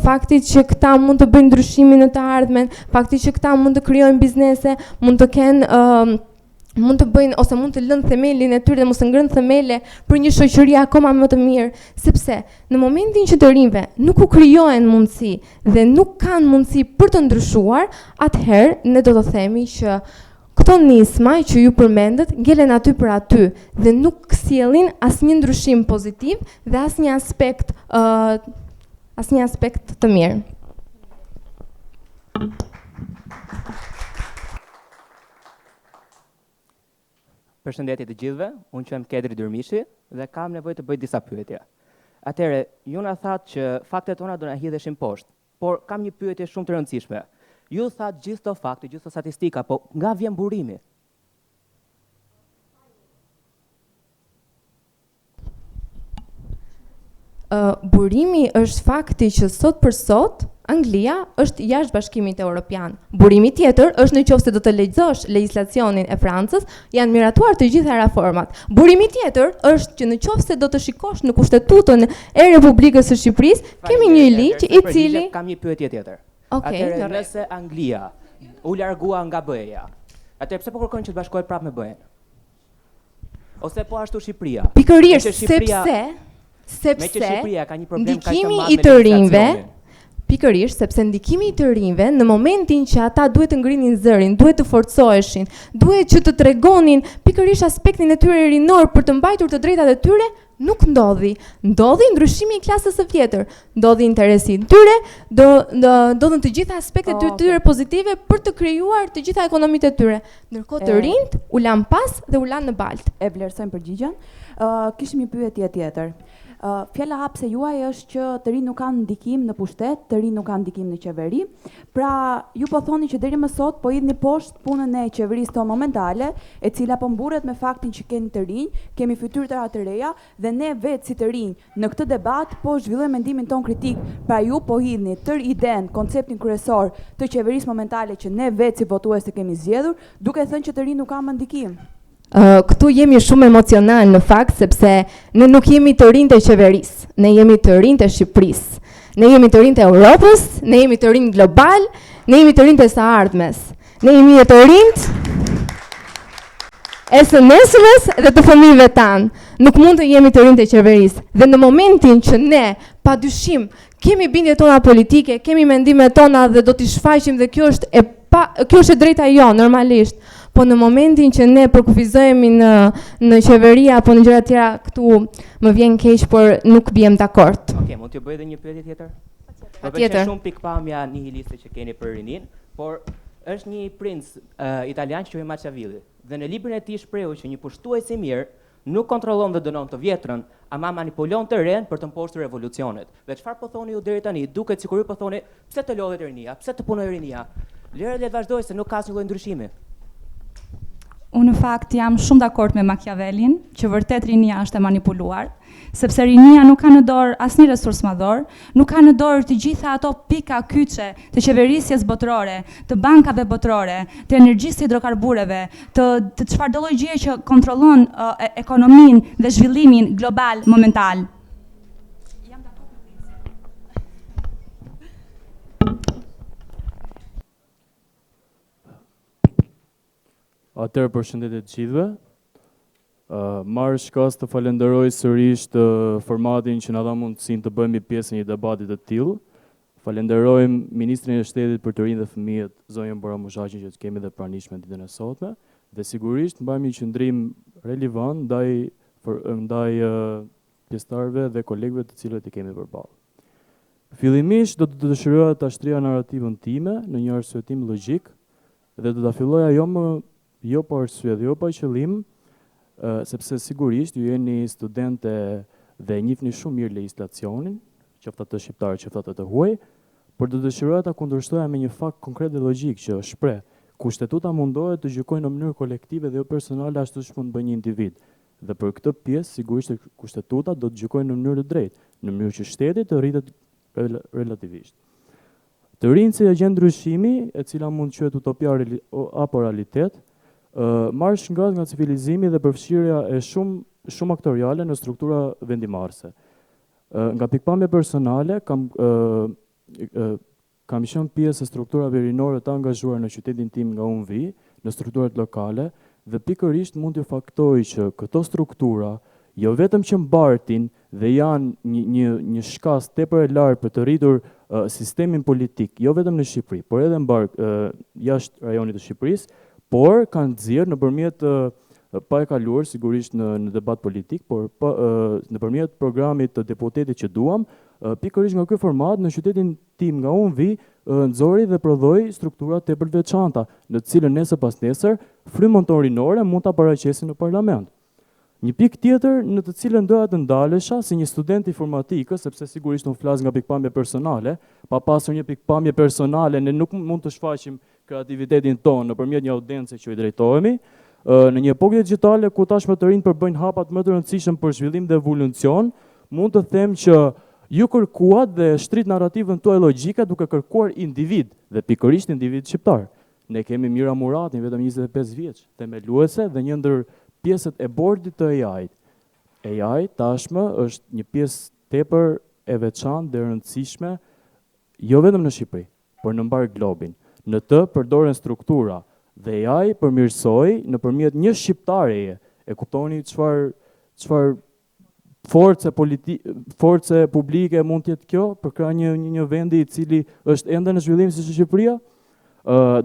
fakti që këta mund të bëjnë ndryshime në të ardhmen, fakti që këta mund të krijojnë biznese, mund të kenë mund të bëjnë ose mund të lënë themelin e tyre dhe mos të ngrënë themele për një shoqëri akoma më të mirë, sepse në momentin që të rinjve nuk u krijohen mundësi dhe nuk kanë mundësi për të ndryshuar, atëherë ne do të themi që këto nisma që ju përmendët ngelen aty për aty dhe nuk sjellin asnjë ndryshim pozitiv dhe asnjë aspekt të mirë. Përshëndetje të gjithëve, unë quhem Kedri Durmishi dhe kam nevojë të bëj disa pyetje. Atëherë, ju na thatë që faktet tona do na hidheshin poshtë, por kam një pyetje shumë të rëndësishme. Ju thatë gjithë këto fakte, gjithë këto statistika, po nga vjen burimi? Burimi është fakti që sot për sot Anglia është jashtë Bashkimit Evropian. Burimi tjetër është në qoftë se do të lexosh legjislacionin e Francës, janë miratuar të gjitha reformat. Burimi tjetër është që në qoftë se do të shikosh në Kushtetutën e Republikës së Shqipërisë, kemi një ligj i cili kam një pyetje tjetër. Atëherë, nëse Anglia u largua nga BE-ja, atëherë pse po kërkojnë që të bashkohet prapë me BE-n? Ose po ashtu Shqipëria? Pikërisht sepse ndikimi i të rinjve, pikërisht sepse ndikimi i të rinjve në momentin që ata duhet të ngrinin zërin, duhet të forcoheshin, duhet që të tregonin pikërisht aspektin e tyre rinor për të mbajtur të drejtat e tyre, nuk ndodhi. Ndodhi ndryshimi i klasës së vjetër, ndodhi interesi i tyre, ndodhen të gjitha aspektet e tyre pozitive për të krijuar të gjitha ekonomitë e tyre. Ndërkohë të rinjt u lan pas dhe u lan në baltë. E vlerësojmë përgjigjen. Kishim një pyetje tjetër. Fjala hapse juaj është që të rinj nuk kanë ndikim në pushtet, të rinj nuk kanë ndikim në qeveri. Pra, ju po thoni që deri më sot po hidhni poshtë punën e qeverisë tonë momentale, e cila po mburret me faktin që keni të rinj, kemi fytyrëra të reja dhe ne vetë si të rinj në këtë debat po zhvillojmë mendimin ton kritik. Pra ju po hidhni tër iden, konceptin kryesor të qeverisë momentale që ne vetë si votues të kemi zgjedhur, duke thënë që të rinj nuk kanë më ndikim. Këtu jemi shumë emocional në fakt, sepse ne nuk jemi të rinjtë e qeverisë, ne jemi të rinjtë e Shqipërisë, ne jemi të rinjtë e Europës, ne jemi të rinjtë global, ne jemi të rinjtë e së ardhmes, ne jemi të rinjtë e së nesërmes dhe të fëmijëve tanë. Nuk mund të jemi të rinjtë e qeverisë. Dhe në momentin që ne, padyshim, kemi bindje tona politike, kemi mendimet tona dhe do t'i shfaqim dhe kjo është e drejta jo, normalisht. Po në momentin që ne përkufizohemi në qeveri apo në gjëra tjera, këtu më vjen keq, por nuk biem dakord. Okej, mund t'ju bëj edhe një pyetje tjetër? Patjetër. Shumë pikpamja nihiliste që keni për rinin, por është një princ italian që quhet Machiavelli. Dhe në librin e tij shprehu që një pushtues i mirë nuk kontrollon dhe dënon të vjetrën, ama manipulon të ren për të mposhtur revolucionet. Dhe çfarë po thoni ju deri tani? Duket sikur ju po thoni, pse të lodhet rinia, pse të punoj rinia? Lere le të vazhdoj se nuk ka asnjë lloj ndryshimi. Unë në fakt jam shumë dakord me Machiavellin, që vërtet rinia është e manipuluar, sepse rinia nuk ka në dorë asnjë resurs madhor, nuk ka në dorë të gjitha ato pika kyçe të qeverisjes botërore, të bankave botërore, të energjisë hidrokarbureve, të çfarëdo lloj gjëje që kontrollon ekonominë dhe zhvillimin global momental. Atëherë përshëndetje të gjithëve. Marr shkas të falenderoj sërish të formatin që na dha mundësinë të bëhemi pjesë një debati të tillë. Falenderojmë Ministrin e Shtetit për të rinë dhe fëmijët, zonjën Bora Mushaqin, që kemi dhe pranishme ditën e sotme, dhe sigurisht mbajmë një qëndrim relevant ndaj pjesëtarëve dhe kolegëve të cilët i kemi përballë. Fillimisht do të dëshiroja ta shtrija narrativën time në një arsyetim logjik dhe do ta filloja jo pa arsye dhe jo pa qëllim, sepse sigurisht ju jeni studente dhe njihni shumë mirë legjislacionin, qoftë atë shqiptar, qoftë atë të huaj, por do dëshiroja ta kundërshtoja me një fakt konkret dhe logjik që shpreh: kushtetuta mundohet të gjykojë në mënyrë kolektive dhe jo personale ashtu siç mund bëjë një individ. Dhe për këtë pjesë sigurisht kushtetuta do të gjykojë në mënyrë të drejtë, në mënyrë që shteti të rritet relativisht. Të rinj si agent ndryshimi, e cila mund quhet utopia apo realitet, marrë shkngat nga civilizimi dhe përfshirja e shumë aktoriale në struktura vendimarrëse. Nga pikpamje personale, kam qenë pjesë e strukturave rinore të angazhuar në qytetin tim nga unë vi, në strukturat lokale, dhe pikërisht mund të faktoj që këto struktura, jo vetëm që mbartin dhe janë një shkas tepër e lartë për të rritur sistemin politik, jo vetëm në Shqipëri, por edhe jashtë rajonit të Shqipërisë, por kanë nxjerrë nëpërmjet pa e kaluar sigurisht në debat politik, por nëpërmjet programit të deputetit që duam, pikërisht nga ky format në qytetin tim nga unë vi, nxori dhe prodhoi struktura tepër veçanta, në të cilën nesër pas nesër frymën tonë rinore mund ta paraqesin në parlament. Një pikë tjetër në të cilën doja të ndalesha si një student informatikës, sepse sigurisht unë flas nga pikpamje personale, pa pasur një pikpamje personale ne nuk mund të shfaqim kreativitetin tonë nëpërmjet një audiencë që i drejtohemi. Në një epokë digjitale ku tashmë të rinj përbëjnë hapat më të rëndësishëm për zhvillim dhe evolucion, mund të them që ju kërkuat dhe shtrit narrativën tuaj logjike duke kërkuar individ dhe pikërisht individ shqiptar. Ne kemi Mira Muratin, vetëm 25 vjeç, themeluese dhe një ndër pjesët e bordit të AI-t. AI tashmë është një pjesë tepër e veçantë dhe e rëndësishme jo vetëm në Shqipëri, por në mbar globin. Në të përdoren struktura dhe AI përmirësoi nëpërmjet një shqiptareje. E kuptoni çfarë force publike mund të jetë kjo për krah një vendi i cili është ende në zhvillim siç është Shqipëria?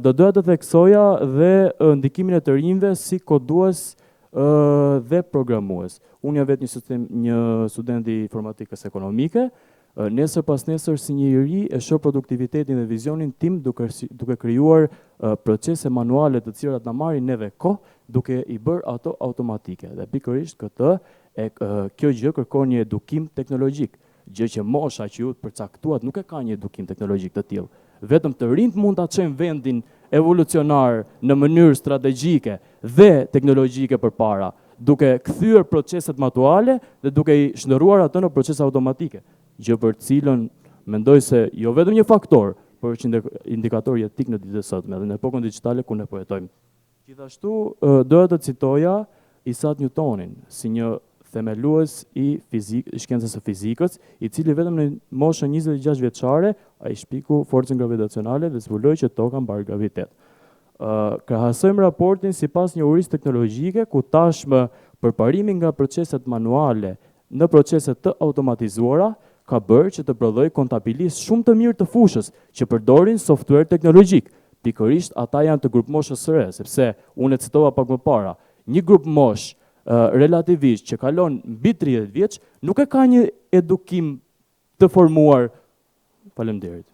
Do doja të theksoja dhe ndikimin e të rinjve si kodues dhe programues. Unë jam vetë një student i informatikës ekonomike. Nesër pas nesër si një i ri e shoh produktivitetin dhe vizionin tim duke krijuar procese manuale të cilat na marrin neve kohë, duke i bërë ato automatike. Dhe pikërisht kjo gjë kërkon një edukim teknologjik, gjë që mosha që ju të përcaktuat nuk e ka një edukim teknologjik të tillë. Vetëm të rinjt mund ta çojnë vendin evolucionar në mënyrë strategjike dhe teknologjike përpara, duke kthyer proceset manuale dhe duke i shndërruar ato në procese automatike. Gjë për cilën mendoj se jo vetëm një faktor, por është indikator jetik në ditët e sotme dhe në epokën digjitale ku ne po jetojmë. Gjithashtu doja të citoja Isaac Newtonin si një themelues i shkencës së fizikës, i cili vetëm në moshën 26 vjeçare ai shpiku forcën gravitacionale dhe zbuloi që toka mbar gravitet. Krahasojmë raportin sipas njohurisë teknologjike ku tashmë përparimi nga proceset manuale në procese të automatizuara ka bërë që të prodhoj kontabilistë shumë të mirë të fushës që përdorin software teknologjik. Pikërisht ata janë të grup moshës së re, sepse unë e citova pak më para. Një grup mosh relativisht që kalon mbi 30 vjeç nuk e ka një edukim të formuar. Faleminderit.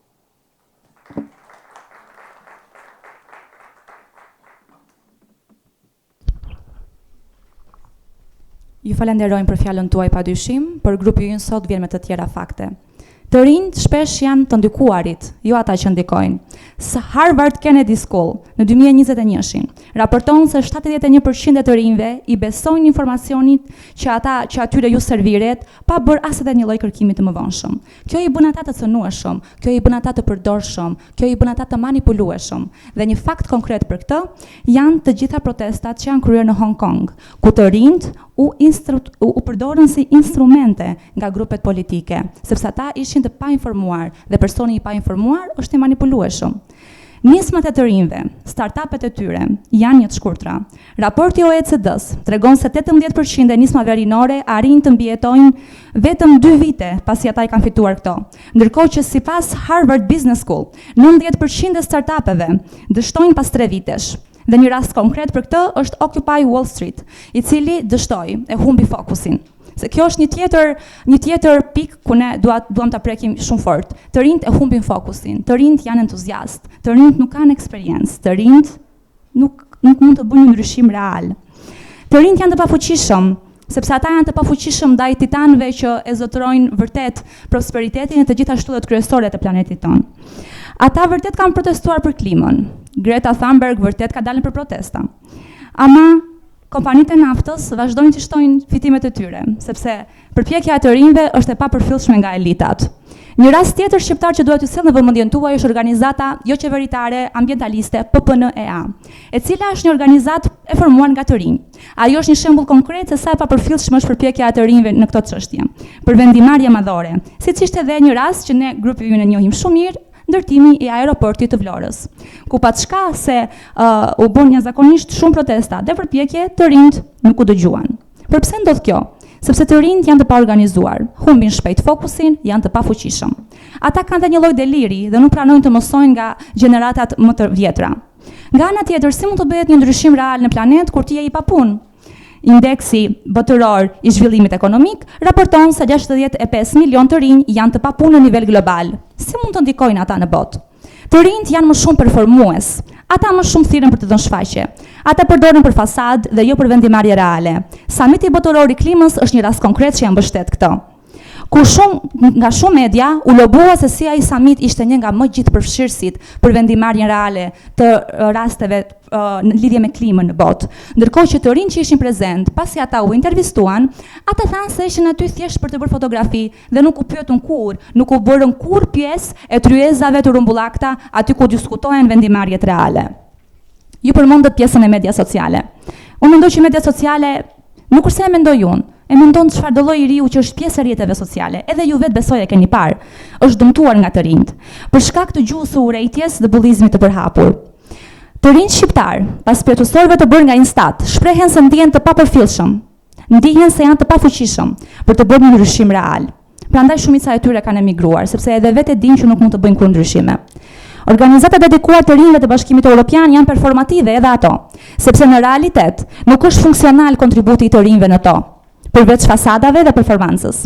Ju falenderojmë për fjalën tuaj padyshim, por grupi ynë sot vjen me të tjera fakte. Të rinjt shpesh janë të ndikuarit, jo ata që ndikojnë. Harvard Kennedy School në 2021 raporton se 71% e të rinjve i besojnë informacionit që atyre ju serviret pa bërë as edhe një lloj kërkimi të mëvonshëm. Kjo i bën ata të cënueshëm, kjo i bën ata të përdorshëm, kjo i bën ata të manipulueshëm. Dhe një fakt konkret për këtë janë të gjitha protestat që janë kryer në Hong Kong, ku të rinjt u përdorën si instrumente nga grupet politike, sepse ata ishin të painformuar dhe personi i painformuar është i manipulueshëm. Nismat e të rinjve, startupet e tyre janë një të shkurtra. Raporti OECD-s tregon se 18% e nismave rinore arrin të mbijetojnë vetëm 2 vite pasi ata i kanë fituar këto. Ndërkohë që sipas Harvard Business School, 90% e startupeve dështojnë pas 3 vitesh. Dhe një rast konkret për këtë është Occupy Wall Street, i cili dështoi, e humbi fokusin. Se kjo është një tjetër pikë ku ne duam ta prekim shumë fort. Të rinjt e humbin fokusin, të rinjt janë entuziast, të rinjt nuk kanë eksperiencë, të rinjt nuk mund të bëjnë një ndryshim real. Të rinjt janë të pafuqishëm, sepse ata janë të pafuqishëm ndaj titanëve që e zotërojnë vërtet prosperitetin e të gjitha shtyllat kryesore të planetit tonë. Ata vërtet kanë protestuar për klimën. Greta Thunberg vërtet ka dalën për protesta. Ama kompanitë e naftës vazhdojnë të shtojnë fitimet e tyre, sepse përpjekja e të rinjve është e papërfillshme nga elitat. Një rast tjetër shqiptar që duhet t'ju sjell në vëmendjen tuaj është organizata jo qeveritare ambientaliste PPNEA, e cila është një organizatë e formuar nga të rinj. Ajo është një shembull konkret se sa e papërfillshme është përpjekja e të rinjve në këtë çështje, për vendimarrje madhore, siç ishte edhe një rast që ne grupi ynë e njohim shumë mirë, ndërtimi i aeroportit të Vlorës, ku paçka se u bën jashtëzakonisht shumë protesta dhe përpjekje, të rinjt nuk u dëgjuan. Por pse ndodh kjo? Sepse të rinjt janë të paorganizuar, humbin shpejt fokusin, janë të pafuqishëm. Ata kanë dhe një lloj deliri dhe nuk pranojnë të mësojnë nga gjeneratat më të vjetra. Nga ana tjetër, si mund të bëhet një ndryshim real në planet kur ti je i papunë? Indeksi botëror i zhvillimit ekonomik raporton se 65 milion të rinj janë të papunë në nivel global. Si mund të ndikojnë ata në botë? Të rinjt janë më shumë performues. Ata më shumë thirrën për të dhënë shfaqje. Ata përdoren për fasad dhe jo për vendimarrje reale. Samiti botëror i klimës është një rast konkret që janë mbështet këtë. Ku nga shumë media u lobua se si ai summit ishte një nga më gjithëpërfshirësit për vendimarrjen reale të rasteve në lidhje me klimën në botë. Ndërkohë që të rinjt që ishin prezent, pasi ata u intervistuan, ata thanë se ishin aty thjesht për të bërë fotografi dhe nuk u pyetën kurrë, nuk u bërën kurrë pjesë e tryezave të rumbullakta aty ku diskutohen vendimarrjet reale. Ju përmendët pjesën e media sociale. Unë mendoj që media sociale nuk kurse e mendoj unë, e mendon çfarë do lloj i riu që është pjesë e rrjeteve sociale, edhe ju vetë besoj e keni parë, është dëmtuar nga të rinjt, për shkak të gjuhës së urrejtjes dhe bullizmit të përhapur. Të rinjt shqiptar, pas plotësorëve të bërë nga Instat, shprehen se ndihen të papërfillshëm, ndihen se janë të pafuqishëm për të bërë një ndryshim real. Prandaj shumica e tyre kanë emigruar, sepse edhe vetë dinë që nuk mund të bëjnë kurrë ndryshime. Organizatat dedikuar të rinjve të Bashkimit Evropian janë performative edhe ato, sepse në realitet nuk është funksional kontributi i të rinjve në to, përveç fasadave dhe performancës.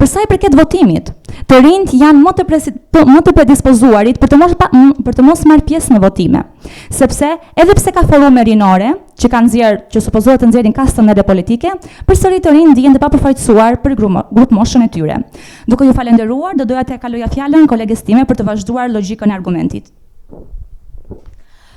Për sa i përket votimit, të rinjt janë më të predispozuarit për të mos marrë pjesë në votime, sepse edhe pse ka forume rinore që supozohet të nxjerrin kastën edhe politike, përsëri të rinjt ndihen të papërfaqësuar për grup moshën e tyre. Duke ju falenderuar, do doja të kaloja fjalën koleges time për të vazhduar logjikën e argumentit.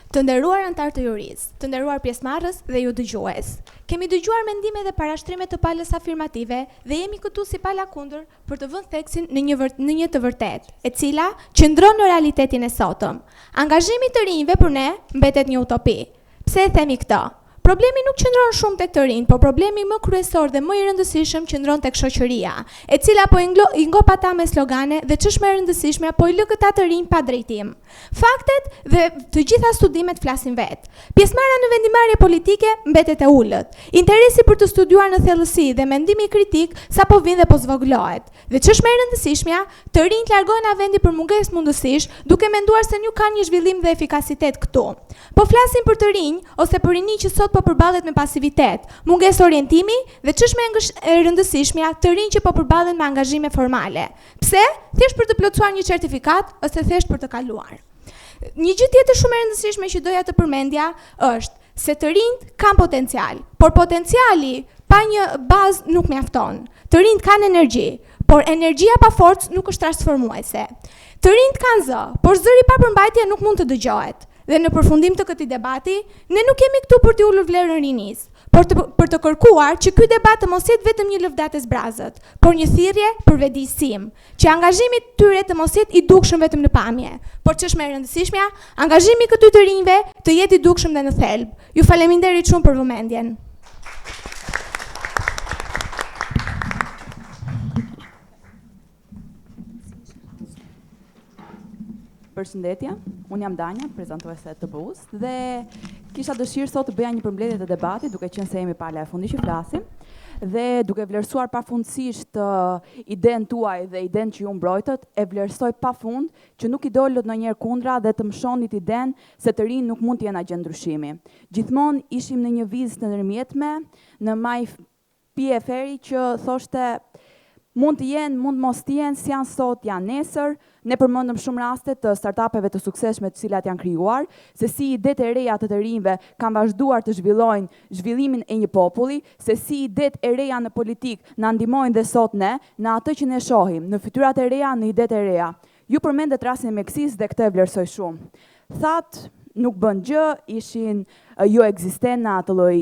Të nderuar antar të juris, të nderuar pjesëmarrës dhe ju dëgjues. Kemi dëgjuar mendime dhe parashtrime të palës afirmative dhe jemi këtu si pala kundër për të vënë theksin në një të vërtetë, e cila qëndron në realitetin e sotëm. Angazhimi të rinjve për ne mbetet një utopi. Pse e themi këtë? Problemi nuk qëndron shumë tek të rinjt, por problemi më kryesor dhe më i rëndësishëm qëndron tek shoqëria, e cila po i ngop ata me slogane dhe ç'është më e rëndësishme po i lë këta të rinj pa drejtim. Faktet dhe të gjitha studimet flasin vetë. Pjesëmarrja në vendimarrje politike mbetet e ulët. Interesi për të studiuar në thellësi dhe mendimi kritik sapo vjen dhe po zvogëlohet. Dhe ç'është më e rëndësishmja, të rinjt largohen nga vendi për mungesë mundësish, duke menduar se nuk kanë një zhvillim dhe efikasitet këtu. Po flasin për të rinj ose për rinj që sot po përballet me pasivitet, mungesë orientimi dhe ç'është më e rëndësishmja, të rinj që po përballen me angazhime formale. Pse? Thjesht për të plotësuar një certifikat ose thjesht për të kaluar. Një gjë tjetër shumë e rëndësishme që doja të përmendja është se të rinjt kanë potencial, por potenciali pa një bazë nuk mjafton. Të rinjt kanë energji, por energjia pa forcë nuk është transformuese. Të rinjt kanë zë, por zëri pa përmbajtje nuk mund të dëgjohet. Dhe në përfundim të këtij debati, ne nuk jemi këtu për të ulur vlerën rinis, por për të kërkuar që ky debat të mos jetë vetëm një lëvdatë zbrazët, por një thirrje për vetëdijsim, që angazhimi i tyre të mos jetë i dukshëm vetëm në pamje, por ç'është më e rëndësishmja, angazhimi i këtyre të rinjve të jetë i dukshëm dhe në thelb. Ju faleminderit shumë për vëmendjen. Përshëndetje, unë jam Danja, prezantuese të TPU-s dhe kisha dëshirë sot të bëja një përmbledhje të debatit, duke qenë se jemi pala e fundit që flasim dhe duke vlerësuar pafundësisht idenë tuaj dhe idenë që ju mbrojtët, e vlerësoj pafund që nuk i dolët ndonjëherë kundra dhe të mshonit idenë se të rinë nuk mund të jenë agent ndryshimi. Gjithmonë ishim në një vizë të ndërmjetme, në maj PFR-i që thoshte mund të jenë, mund mos të jenë, si janë sot, janë nesër. Ne përmendëm shumë raste të startupeve të suksesshme të cilat janë krijuar, se si idetë e reja të rinjve kanë vazhduar të zhvillojnë zhvillimin e një populli, se si idetë e reja në politikë na ndihmojnë dhe sot ne në atë që ne shohim, në fytyrat e reja, në idetë e reja. Ju përmendet rastin e Meksikës dhe këtë e vlerësoj shumë. Thatë nuk bën gjë, ishin jo ekzistent në atë lloj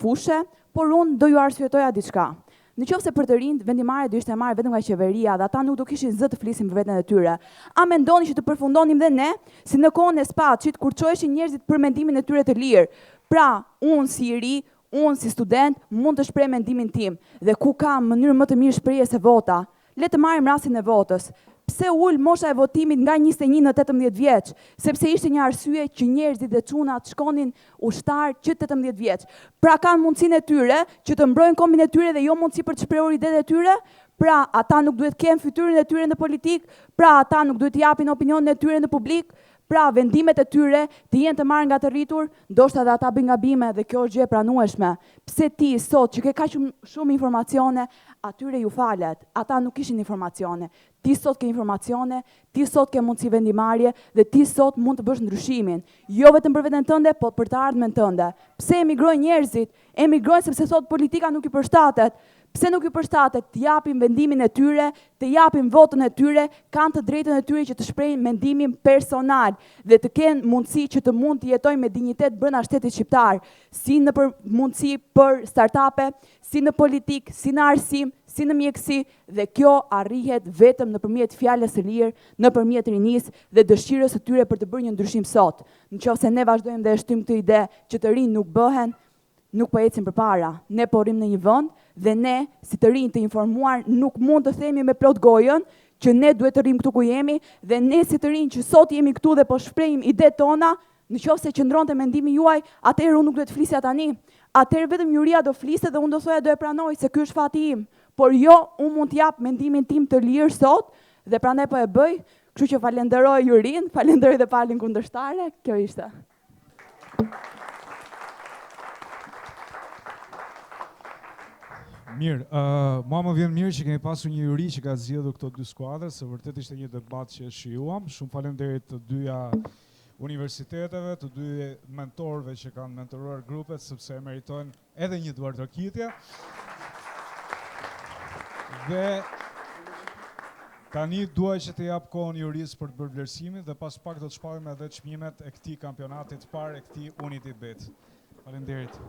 fushe, por unë do ju arsyetoja diçka. Në qoftë se për të rinjt, vendimare do ishte e marrë vetëm nga qeveria dhe ata nuk do kishin zë të flisin për veten e tyre. A mendoni që të përfundonim dhe ne, si në kohën e Spaçit, kur çoheshin njerëzit për mendimin e tyre të lirë? Pra, unë si i ri, unë si student, mund të shpreh mendimin tim dhe ku kam mënyrë më të mirë shprehje se vota. Le të marrim rastin e votës. Pse ul mosha e votimit nga 21 në 18 vjeç? Sepse ishte një arsye që njerëzit dhe çunat shkonin ushtar që 18 vjeç. Pra kanë mundësinë e tyre që të mbrojnë kombin e tyre dhe jo mundësi për të shprehur idetë e tyre. Pra ata nuk duhet kenë fytyrën e tyre në politik, pra ata nuk duhet të japin opinionin e tyre në publik. Pra vendimet e tyre të jenë të marrë nga të rritur, ndoshta dhe ata bëjnë gabime dhe kjo është gjë e pranueshme. Pse ti sot që ke kaq shumë informacione, atyre ju falet, ata nuk kishin informacione. Ti sot ke informacione, ti sot ke mundësi vendimarrje dhe ti sot mund të bësh ndryshimin. Jo vetëm për veten tënde, por për të ardhmen tënde. Pse emigrojnë njerëzit? Emigrojnë sepse sot politika nuk i përshtatet. Pse nuk i përshtatet? Të japin vendimin e tyre, të japin votën e tyre, kanë të drejtën e tyre që të shprehin mendimin personal dhe të kenë mundësi që të mund të jetojnë me dinjitet brenda shtetit shqiptar, si në mundësi për startupe, si në politik, si në arsim, si në mjekësi, dhe kjo arrihet vetëm nëpërmjet fjalës së lirë, nëpërmjet rinisë dhe dëshirës së tyre për të bërë një ndryshim sot. Nëse ne vazhdojmë dhe e shtym këtë ide që të rinj nuk bëhen, nuk po ecim përpara. Ne po rrim në një vend dhe ne, si të rinj të informuar, nuk mund të themi me plot gojën që ne duhet të rrim këtu ku jemi dhe ne si të rinj që sot jemi këtu dhe po shprehim idetë tona, nëse qëndronte mendimi juaj, atëherë unë nuk duhet të flisja tani. Atëherë vetëm Juria do fliste dhe unë do thoja do e pranoj se ky është fati im. Por jo, unë mund të jap mendimin tim të lirë sot dhe prandaj po e bëj. Kështu që falenderoj Jurin, falenderoj dhe palin kundërshtare. Kjo ishte. Mirë, mua më vjen mirë që kemi pasur një juri që ka zgjedhur këto dy skuadra, se vërtet ishte një debat që shijuam. Shumë faleminderit të dyja universiteteve, të dy mentorëve që kanë mentoruar grupet, sepse meritojnë edhe një duartërkitje. Dhe tani duaj që të jap kohën jurisë për të bërë vlerësimin dhe pas pak do të shpallim edhe çmimet e këtij kampionati të parë e këtij Unity Bet. Faleminderit.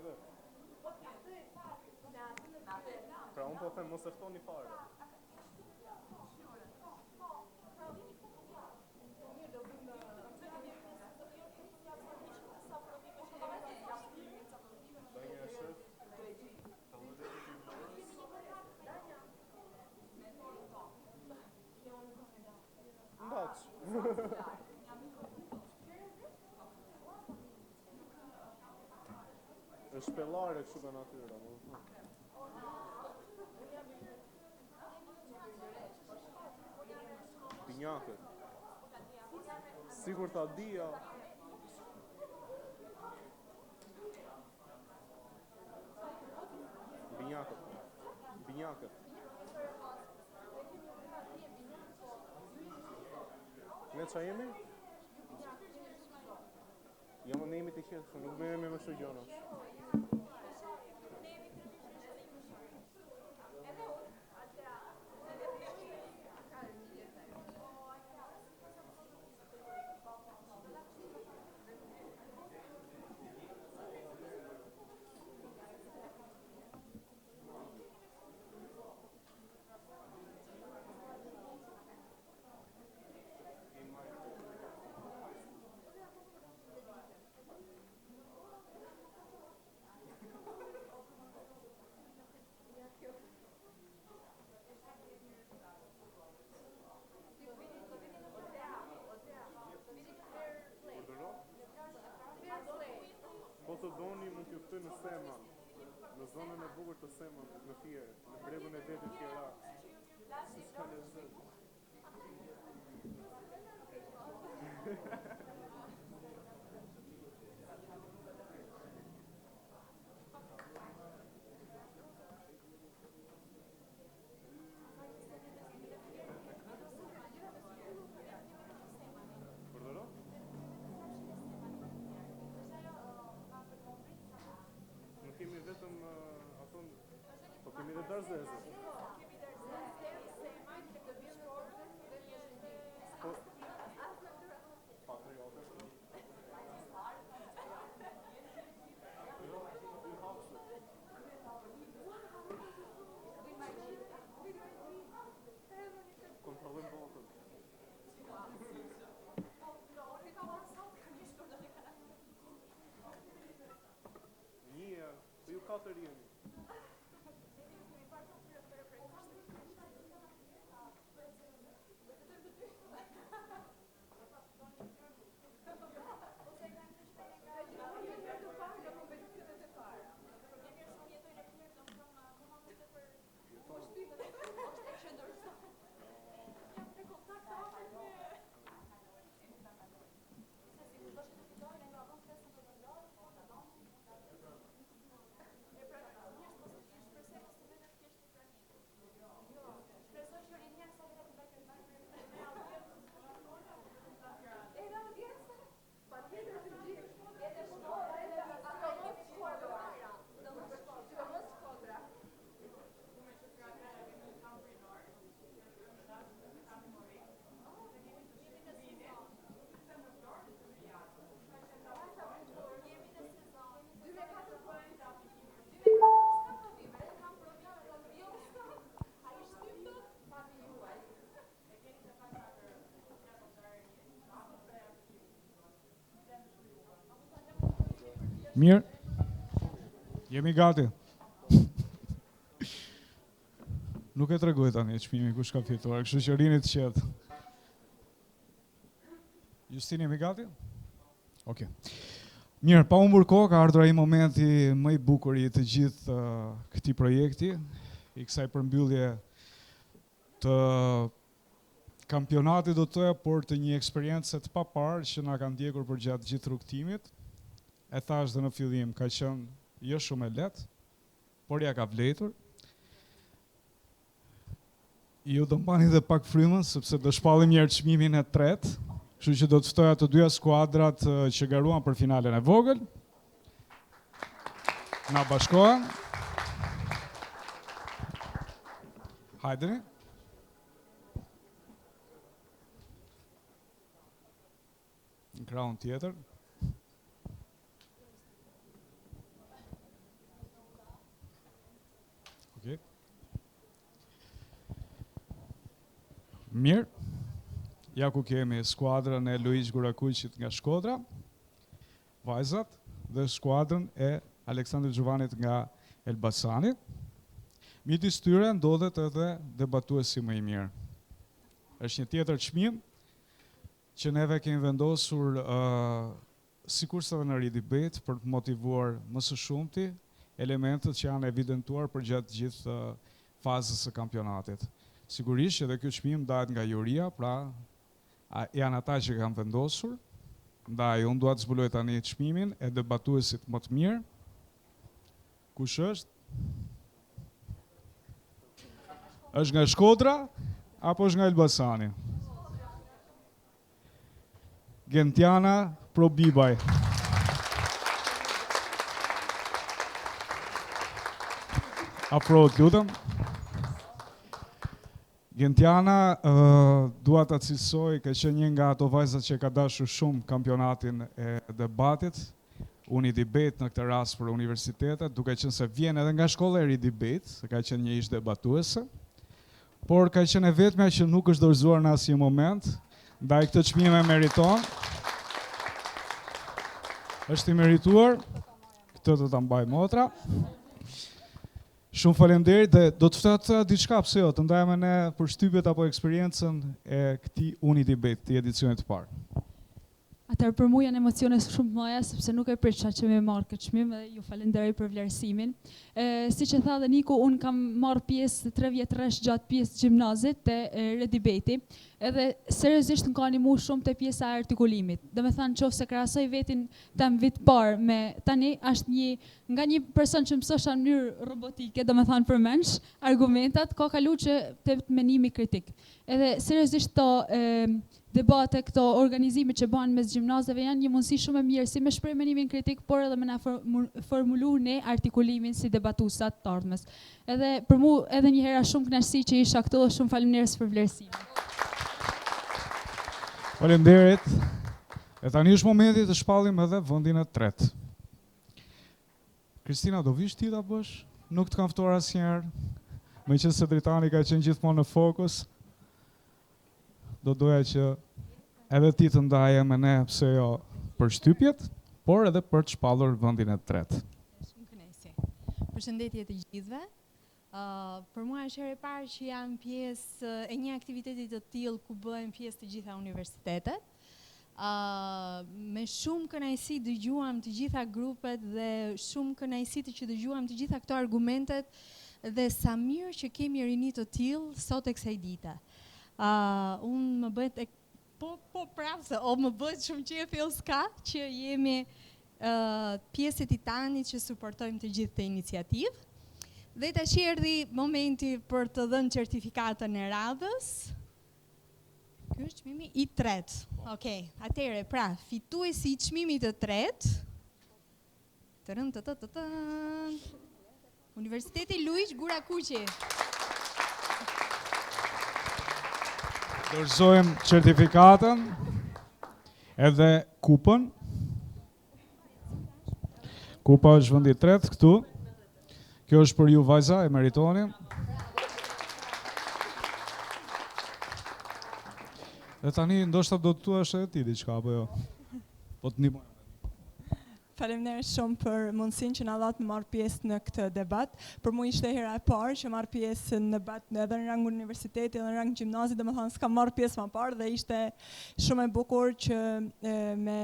vetë. Pra unë po them mos e ftoni fare. Është shpellare kështu ka natyra, Pinjakët. Sigur ta dija. Binjakët. Ne qa jemi? Jo, ne jemi të qetë, nuk me jemi më shumë gjona. Po të doni mund t'ju ftoj në Sema, në zonën e bukur të Sema, në Fier, në bregun e detit Fiera. Si s'ka lezet. Kemi vetëm ato, po kemi dhe darzeze. Kontrollim botën. Ju katër jemi. Mirë, jemi gati. Nuk e tregoj tani çmimi kush ka fituar, kështu që rini të qetë. Justini, jemi gati? Okej. Mirë, pa humbur kohë, ka ardhur ai momenti më i bukur i të gjithë këtij projekti, i kësaj përmbyllje të kampionatit do të thoya, por të një eksperience të paparë që na ka ndjekur për gjatë gjithë rrugtimit. E thash dhe në fillim, ka qenë jo shumë e lehtë, por ja ka vlerëtur. Ju do mbani dhe pak frymën, sepse do shpallim një herë çmimin e tretë, kështu që do të ftoja të dyja skuadrat që garuan për finalen e vogël. Na bashkohen. Hajdeni. Në krahun tjetër. Okay. Mirë. Ja ku kemi skuadrën e Luiz Gurakuqit nga Shkodra, vajzat, dhe skuadrën e Aleksandr Gjovanit nga Elbasani. Midis tyre ndodhet edhe debatuesi më i mirë. Është një tjetër çmim që neve kemi vendosur sikurse edhe në ridebate për të motivuar më së shumti elementët që janë evidentuar për gjatë gjithë fazës së kampionatit. Sigurisht edhe ky çmim ndahet nga juria, pra janë ata që kanë vendosur. Ndaj unë dua të zbuloj tani çmimin e debatuesit më të mirë. Kush është? Është nga Shkodra apo është nga Elbasani? Gentiana Probibaj. Afrohet, lutem. Gentiana, dua ta cilësoj, ka qenë një nga ato vajzat që ka dashur shumë kampionatin e debatit, Unidebate në këtë rast për universitetet, duke qenë se vjen edhe nga shkolla e Ridebate, se ka qenë një ish debatuese, por ka qenë e vetmja që nuk është dorëzuar në asnjë moment, ndaj këtë çmim e meriton. Është i merituar, këtë do ta mbaj motra. Shumë faleminderit dhe do të ftohet diçka pse jo, të ndajmë ne përshtypjet apo eksperiencën e këtij Unidebate, të edicionit të parë. Atëherë për mua janë emocione shumë të mëdha sepse nuk e prisha që më marr këtë çmim dhe ju falenderoj për vlerësimin. Siç e tha dhe Niku, un kam marr pjesë 3 vjet rresh gjatë pjesë gjimnazit te Redebate, edhe seriozisht më ka animuar shumë te pjesa e artikulimit. Domethënë nëse krahasoj vetin tam vit parë me tani është nga një person që mësosha në mënyrë robotike, domethënë përmendsh argumentat, ka kaluar që te mendimi kritik. Edhe seriozisht debate, këto organizime që bëhen mes gjimnazeve janë një mundësi shumë e mirë si me shpreh mendimin kritik, por edhe me na formuluar ne artikulimin si debatuesat të ardhmes. Edhe për mua edhe një herë shumë kënaqësi që isha këtu dhe shumë faleminderit për vlerësimin. Faleminderit. E tani është momenti të shpallim edhe vendin e tretë. Kristina, do vish ti ta bësh? Nuk të kam ftuar asnjëherë. Meqense Dritani ka qenë gjithmonë në fokus, do doja që edhe ti të ndaje me ne pse jo për shtypjet, por edhe për të shpallur vendin e tretë. Shumë kënaqësi. Përshëndetje të gjithëve. Për mua është herë e parë që jam pjesë e një aktiviteti të tillë ku bëhen pjesë të gjitha universitetet. Me shumë kënaqësi dëgjuam të gjitha grupet dhe shumë kënaqësi që dëgjuam të gjitha këto argumentet dhe sa mirë që kemi rini të tillë sot e kësaj dite. Unë më bëhet prapse, më bëhet shumë qejf s'ka që jemi pjesë e Titanit që suportojmë të gjithë të iniciativë. Dhe tash erdhi momenti për të dhënë certifikatën e radhës. Ky është çmimi i tretë. Okej, atëre, pra, fituesi i çmimit të tretë. Universiteti Luiz Gurakuqi. Dorëzojmë certifikatën edhe kupën. Kupa është vendi i tretë këtu. Kjo është për ju vajza, e meritoni. Dhe tani ndoshta do të thuash edhe ti diçka apo jo? Po të ndihmoj. Faleminderit shumë për mundësinë që na dha të marr pjesë në këtë debat. Për mua ishte hera e parë që marr pjesë në debat edhe në rang universiteti, edhe në rang gjimnazi, domethënë s'kam marr pjesë më parë dhe ishte shumë e bukur që me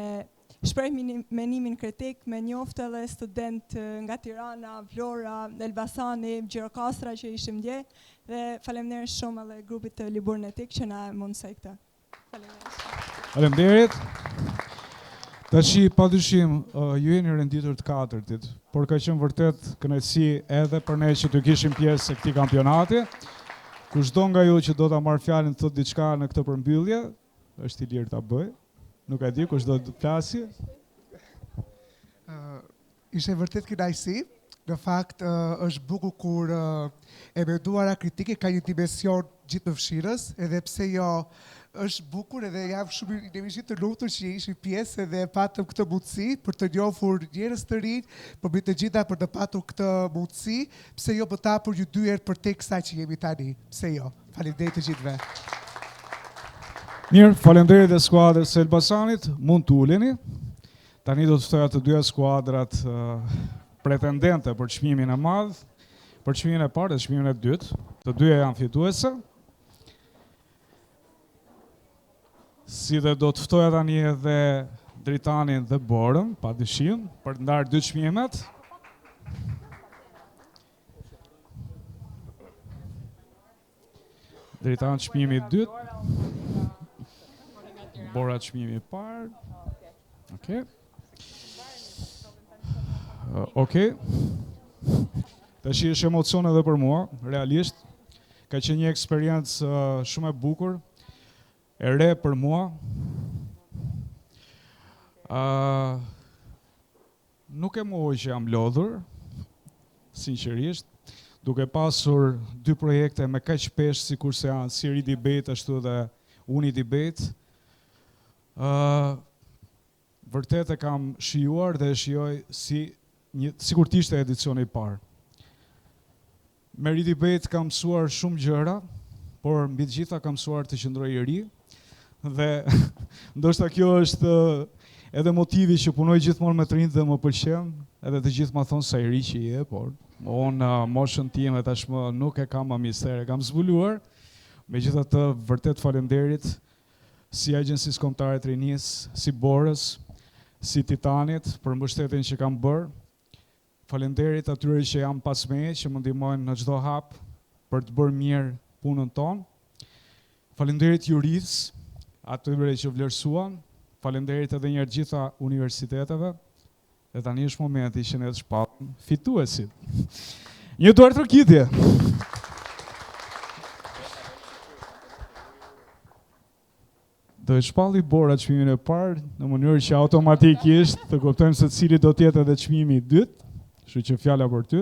shpreh mendimin kritik, me njoftë edhe student nga Tirana, Vlora, Elbasani, Gjirokastra që ishim dje dhe faleminderit shumë edhe grupit të Liburnetik që na mundsoi këtë. Faleminderit. Tashi padyshim ju jeni renditur të katërtit, por ka qenë vërtet kënaqësi edhe për ne që të kishim pjesë e këtij kampionati. Kushdo nga ju që do ta marr fjalën të thotë diçka në këtë përmbyllje, është i lirë ta bëj. Nuk e di kush do të flasë. Ishte vërtet kënaqësi. Në fakt është bukur kur e menduara kritike ka një dimension gjithë të fshirës, edhe pse jo është bukur edhe jam shumë inemisht të lumtur që ishi pjesë edhe patëm këtë mundësi për të njohur njerëz të rinj, por mbi të gjitha për të patur këtë mundësi, pse jo më tapur ju dy herë për tek sa që jemi tani. Pse jo? Faleminderit të gjithëve. Mirë, faleminderit dhe skuadrës së Elbasanit, mund të uleni. Tani do të ftoja të dyja skuadrat pretendente për çmimin e madh, për çmimin e parë dhe çmimin e dytë. Të dyja janë fituese. Si dhe do të ftoja tani edhe Dritanin dhe Borën, pa dyshim, për të ndarë dy çmimet. Dritan çmimi i dytë. Bora çmimi i parë. Okej. Okej. Tash është emocion edhe për mua, realisht. Ka qenë një eksperiencë shumë e bukur, e re për mua. Nuk e mohoj që jam lodhur, sinqerisht, duke pasur dy projekte me kaq pesh sikurse janë Siri Debate ashtu dhe Uni Debate. Vërtet e kam shijuar dhe e shijoj sikur të ishte edicioni i parë. Me Ri Debate kam mësuar shumë gjëra, por mbi të gjitha kam mësuar të qëndroj i ri. Dhe ndoshta kjo është edhe motivi që punoj gjithmonë me të rinjt dhe më pëlqen, edhe të gjithë ma thonë sa i ri që je, por unë moshën time tashmë nuk e kam më mistere, kam zbuluar. Megjithatë, vërtet faleminderit si Agjencisë Kombëtare të Rinisë, si Borës, si Titanit për mbështetjen që kam bërë. Faleminderit atyre që jam pas meje, që më ndihmojnë në çdo hap për të bërë mirë punën tonë. Faleminderit jurisë, atyre që vlerësuan. Faleminderit edhe një herë gjitha universiteteve. Dhe tani është momenti që ne të shpallim fituesit. Një duar trokitje. Do të shpalli Bora çmimin e parë në mënyrë që automatikisht të kuptojmë se cili do të jetë edhe çmimi i dytë. Kështu që fjala për ty.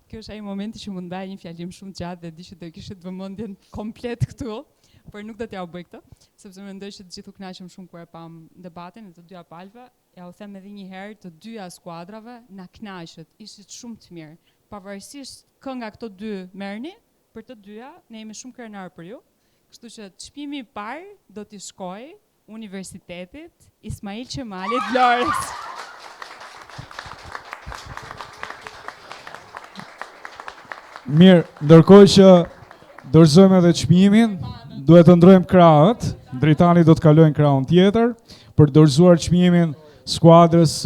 Kjo është ai momenti që mund ndaj një fjalim shumë gjatë dhe di që do kishit vëmendjen komplet këtu, por nuk do t'ja u bëj këtë, sepse mendoj që të gjithë u kënaqëm shumë kur e pam debatin e të dyja palëve. Ja u them edhe një herë, të dyja skuadrave na kënaqët, ishit shumë të mirë. Pavarësisht kë nga këto dy merrni, për të dyja ne jemi shumë krenar për ju. Kështu që çmimi i parë do t'i shkojë Universitetit Ismail Qemalit Vlorës. Mirë, ndërkohë që dorëzojmë edhe çmimin, duhet të ndrojmë krahët. Dritani do të kalojnë krahun tjetër për të dorëzuar çmimin skuadrës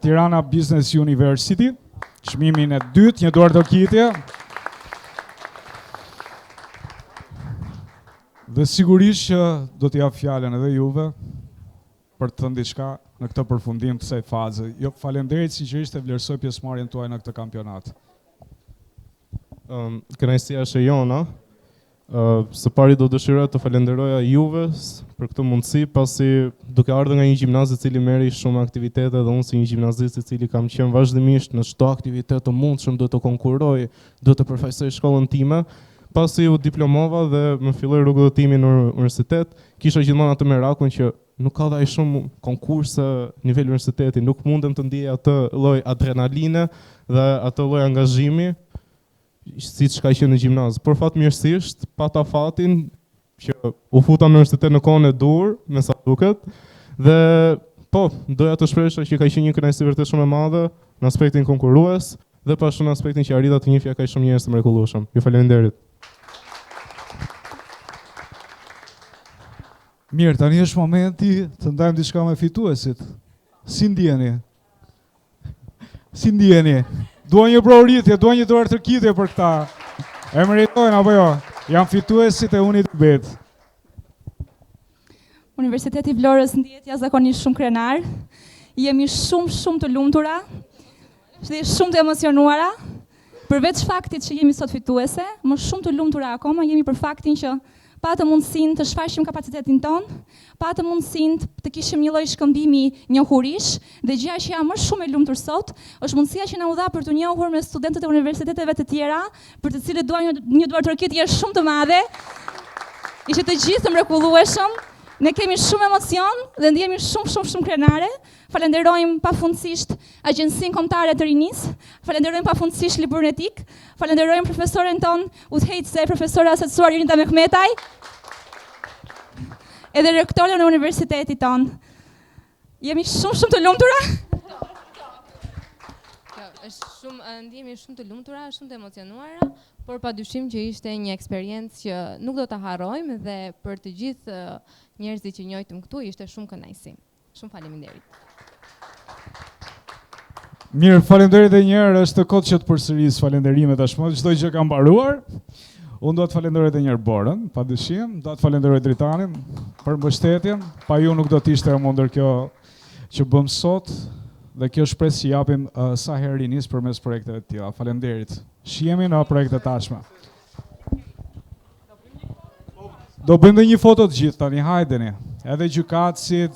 Tirana Business University, çmimin e dytë, një duar trokitje. Dhe sigurisht që do t'i jap fjalën edhe juve për të thënë diçka në këtë përfundim të kësaj faze. Jo, faleminderit sinqerisht e vlerësoj pjesëmarrjen tuaj në këtë kampionat. Kënaqësia është e jona. Së pari do dëshiroja të falenderoja juve për këtë mundësi, pasi duke ardhur nga një gjimnaz i cili merri shumë aktivitete dhe unë si një gjimnazist i cili kam qenë vazhdimisht në çdo aktivitet të mundshëm, duhet të konkurroj, duhet të përfaqësoj shkollën time. Pasi u diplomova dhe më filloi rrugëtimin në universitet, kisha gjithmonë atë merakun që nuk ka dhaj shumë konkurse nivel universiteti, nuk mundem të ndjej atë lloj adrenaline dhe atë lloj angazhimi siç ka qenë në gjimnaz. Por fatmirësisht pata fatin që u futa në universitet në kohën e dur, me sa duket, dhe po, doja të shpresoj që ka qenë një kënaqësi vërtet shumë e madhe në aspektin konkurrues dhe pashtu në aspektin që arrita të njihja kaq shumë njerëz të mrekullueshëm. Ju falenderit. Mirë, tani është momenti të ndajmë diçka me fituesit. Si ndjeni? Si ndjeni? Dua një provëritje, dua një duar trokitje për këta. E meritojnë apo jo? Janë fituesit e Uni Debate. Universiteti i Vlorës ndihet jashtëzakonisht shumë krenar. Jemi shumë të lumtura. Shumë të emocionuara. Përveç faktit që jemi sot fituese, më shumë të lumtura akoma jemi për faktin që patë mundësinë të shfaqim kapacitetin ton, patë mundësinë të kishim një lloj shkëmbimi njohurish, dhe gjëja që jam më shumë e lumtur sot është mundësia që na u dha për të njohur me studentët e universiteteve të tjera, për të cilët dua një duar trokitje shumë të madhe. Ishte të gjithë mrekullueshëm. Ne kemi shumë emocion dhe ndjehemi shumë krenare. Falenderojmë pafundësisht Agjencinë Kombëtare të Rinisë, falenderojmë pafundësisht Librin Etik, falenderojmë profesoren ton, udhëheqëse profesora asetsuar Irinta Mehmetaj, edhe rektorin e universitetit ton. Jemi shumë të lumtura. Ndjehemi shumë të lumtura, shumë të emocionuara, por padyshim që ishte një eksperiencë që nuk do ta harrojmë dhe për të gjithë njerëzit që njohitëm këtu ishte shumë kënaqësi. Shumë faleminderit. Mirë, faleminderit edhe një herë, është kohë që të përsëris falenderimet tashmë, çdo gjë ka mbaruar. Unë do të falenderoj edhe një herë Borën, padyshim, do të falenderoj Dritanin për mbështetjen. Pa ju nuk do të ishte e mundur kjo që bëm sot. Dhe kjo shpresë që japim sa herë rinis përmes projekteve të tilla. Faleminderit. Shihemi në projekte tashme. Do bëjmë një foto të gjithë tani, hajdeni. Edhe gjykatësit